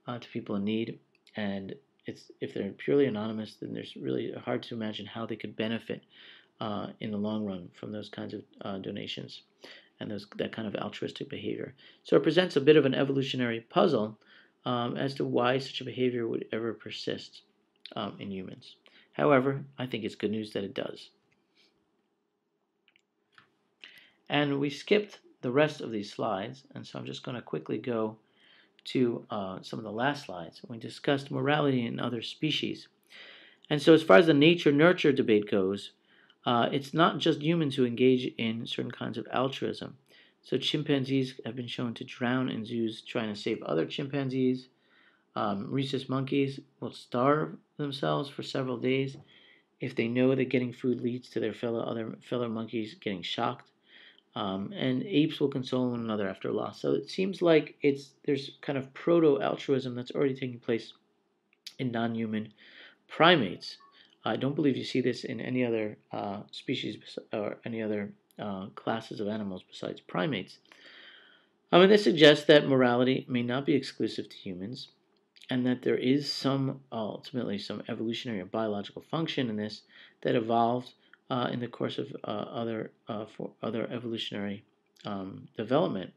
to people in need, and if they're purely anonymous, then there's really hard to imagine how they could benefit in the long run from those kinds of donations and that kind of altruistic behavior. So it presents a bit of an evolutionary puzzle as to why such a behavior would ever persist in humans. However, I think it's good news that it does. And we skipped the rest of these slides, and so I'm just going to quickly go to some of the last slides. We discussed morality in other species. And so as far as the nature-nurture debate goes, it's not just humans who engage in certain kinds of altruism. So chimpanzees have been shown to drown in zoos trying to save other chimpanzees. Rhesus monkeys will starve themselves for several days if they know that getting food leads to their fellow monkeys getting shocked. And apes will console one another after loss. So it seems like there's kind of proto-altruism that's already taking place in non-human primates. I don't believe you see this in any other species or any other classes of animals besides primates. And this suggests that morality may not be exclusive to humans, and that there is ultimately some evolutionary or biological function in this that evolved in the course of other evolutionary development.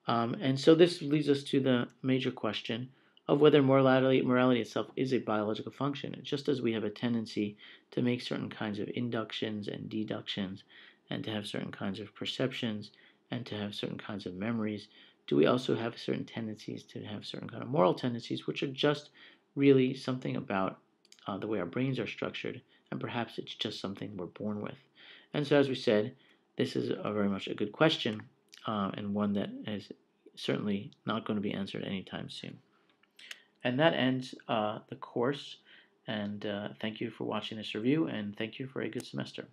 And so this leads us to the major question of whether morality itself is a biological function. Just as we have a tendency to make certain kinds of inductions and deductions, and to have certain kinds of perceptions, and to have certain kinds of memories, do we also have certain tendencies to have certain kind of moral tendencies, which are just really something about the way our brains are structured, and perhaps it's just something we're born with. And so, as we said, this is very much a good question, and one that is certainly not going to be answered anytime soon. And that ends the course, and thank you for watching this review, and thank you for a good semester.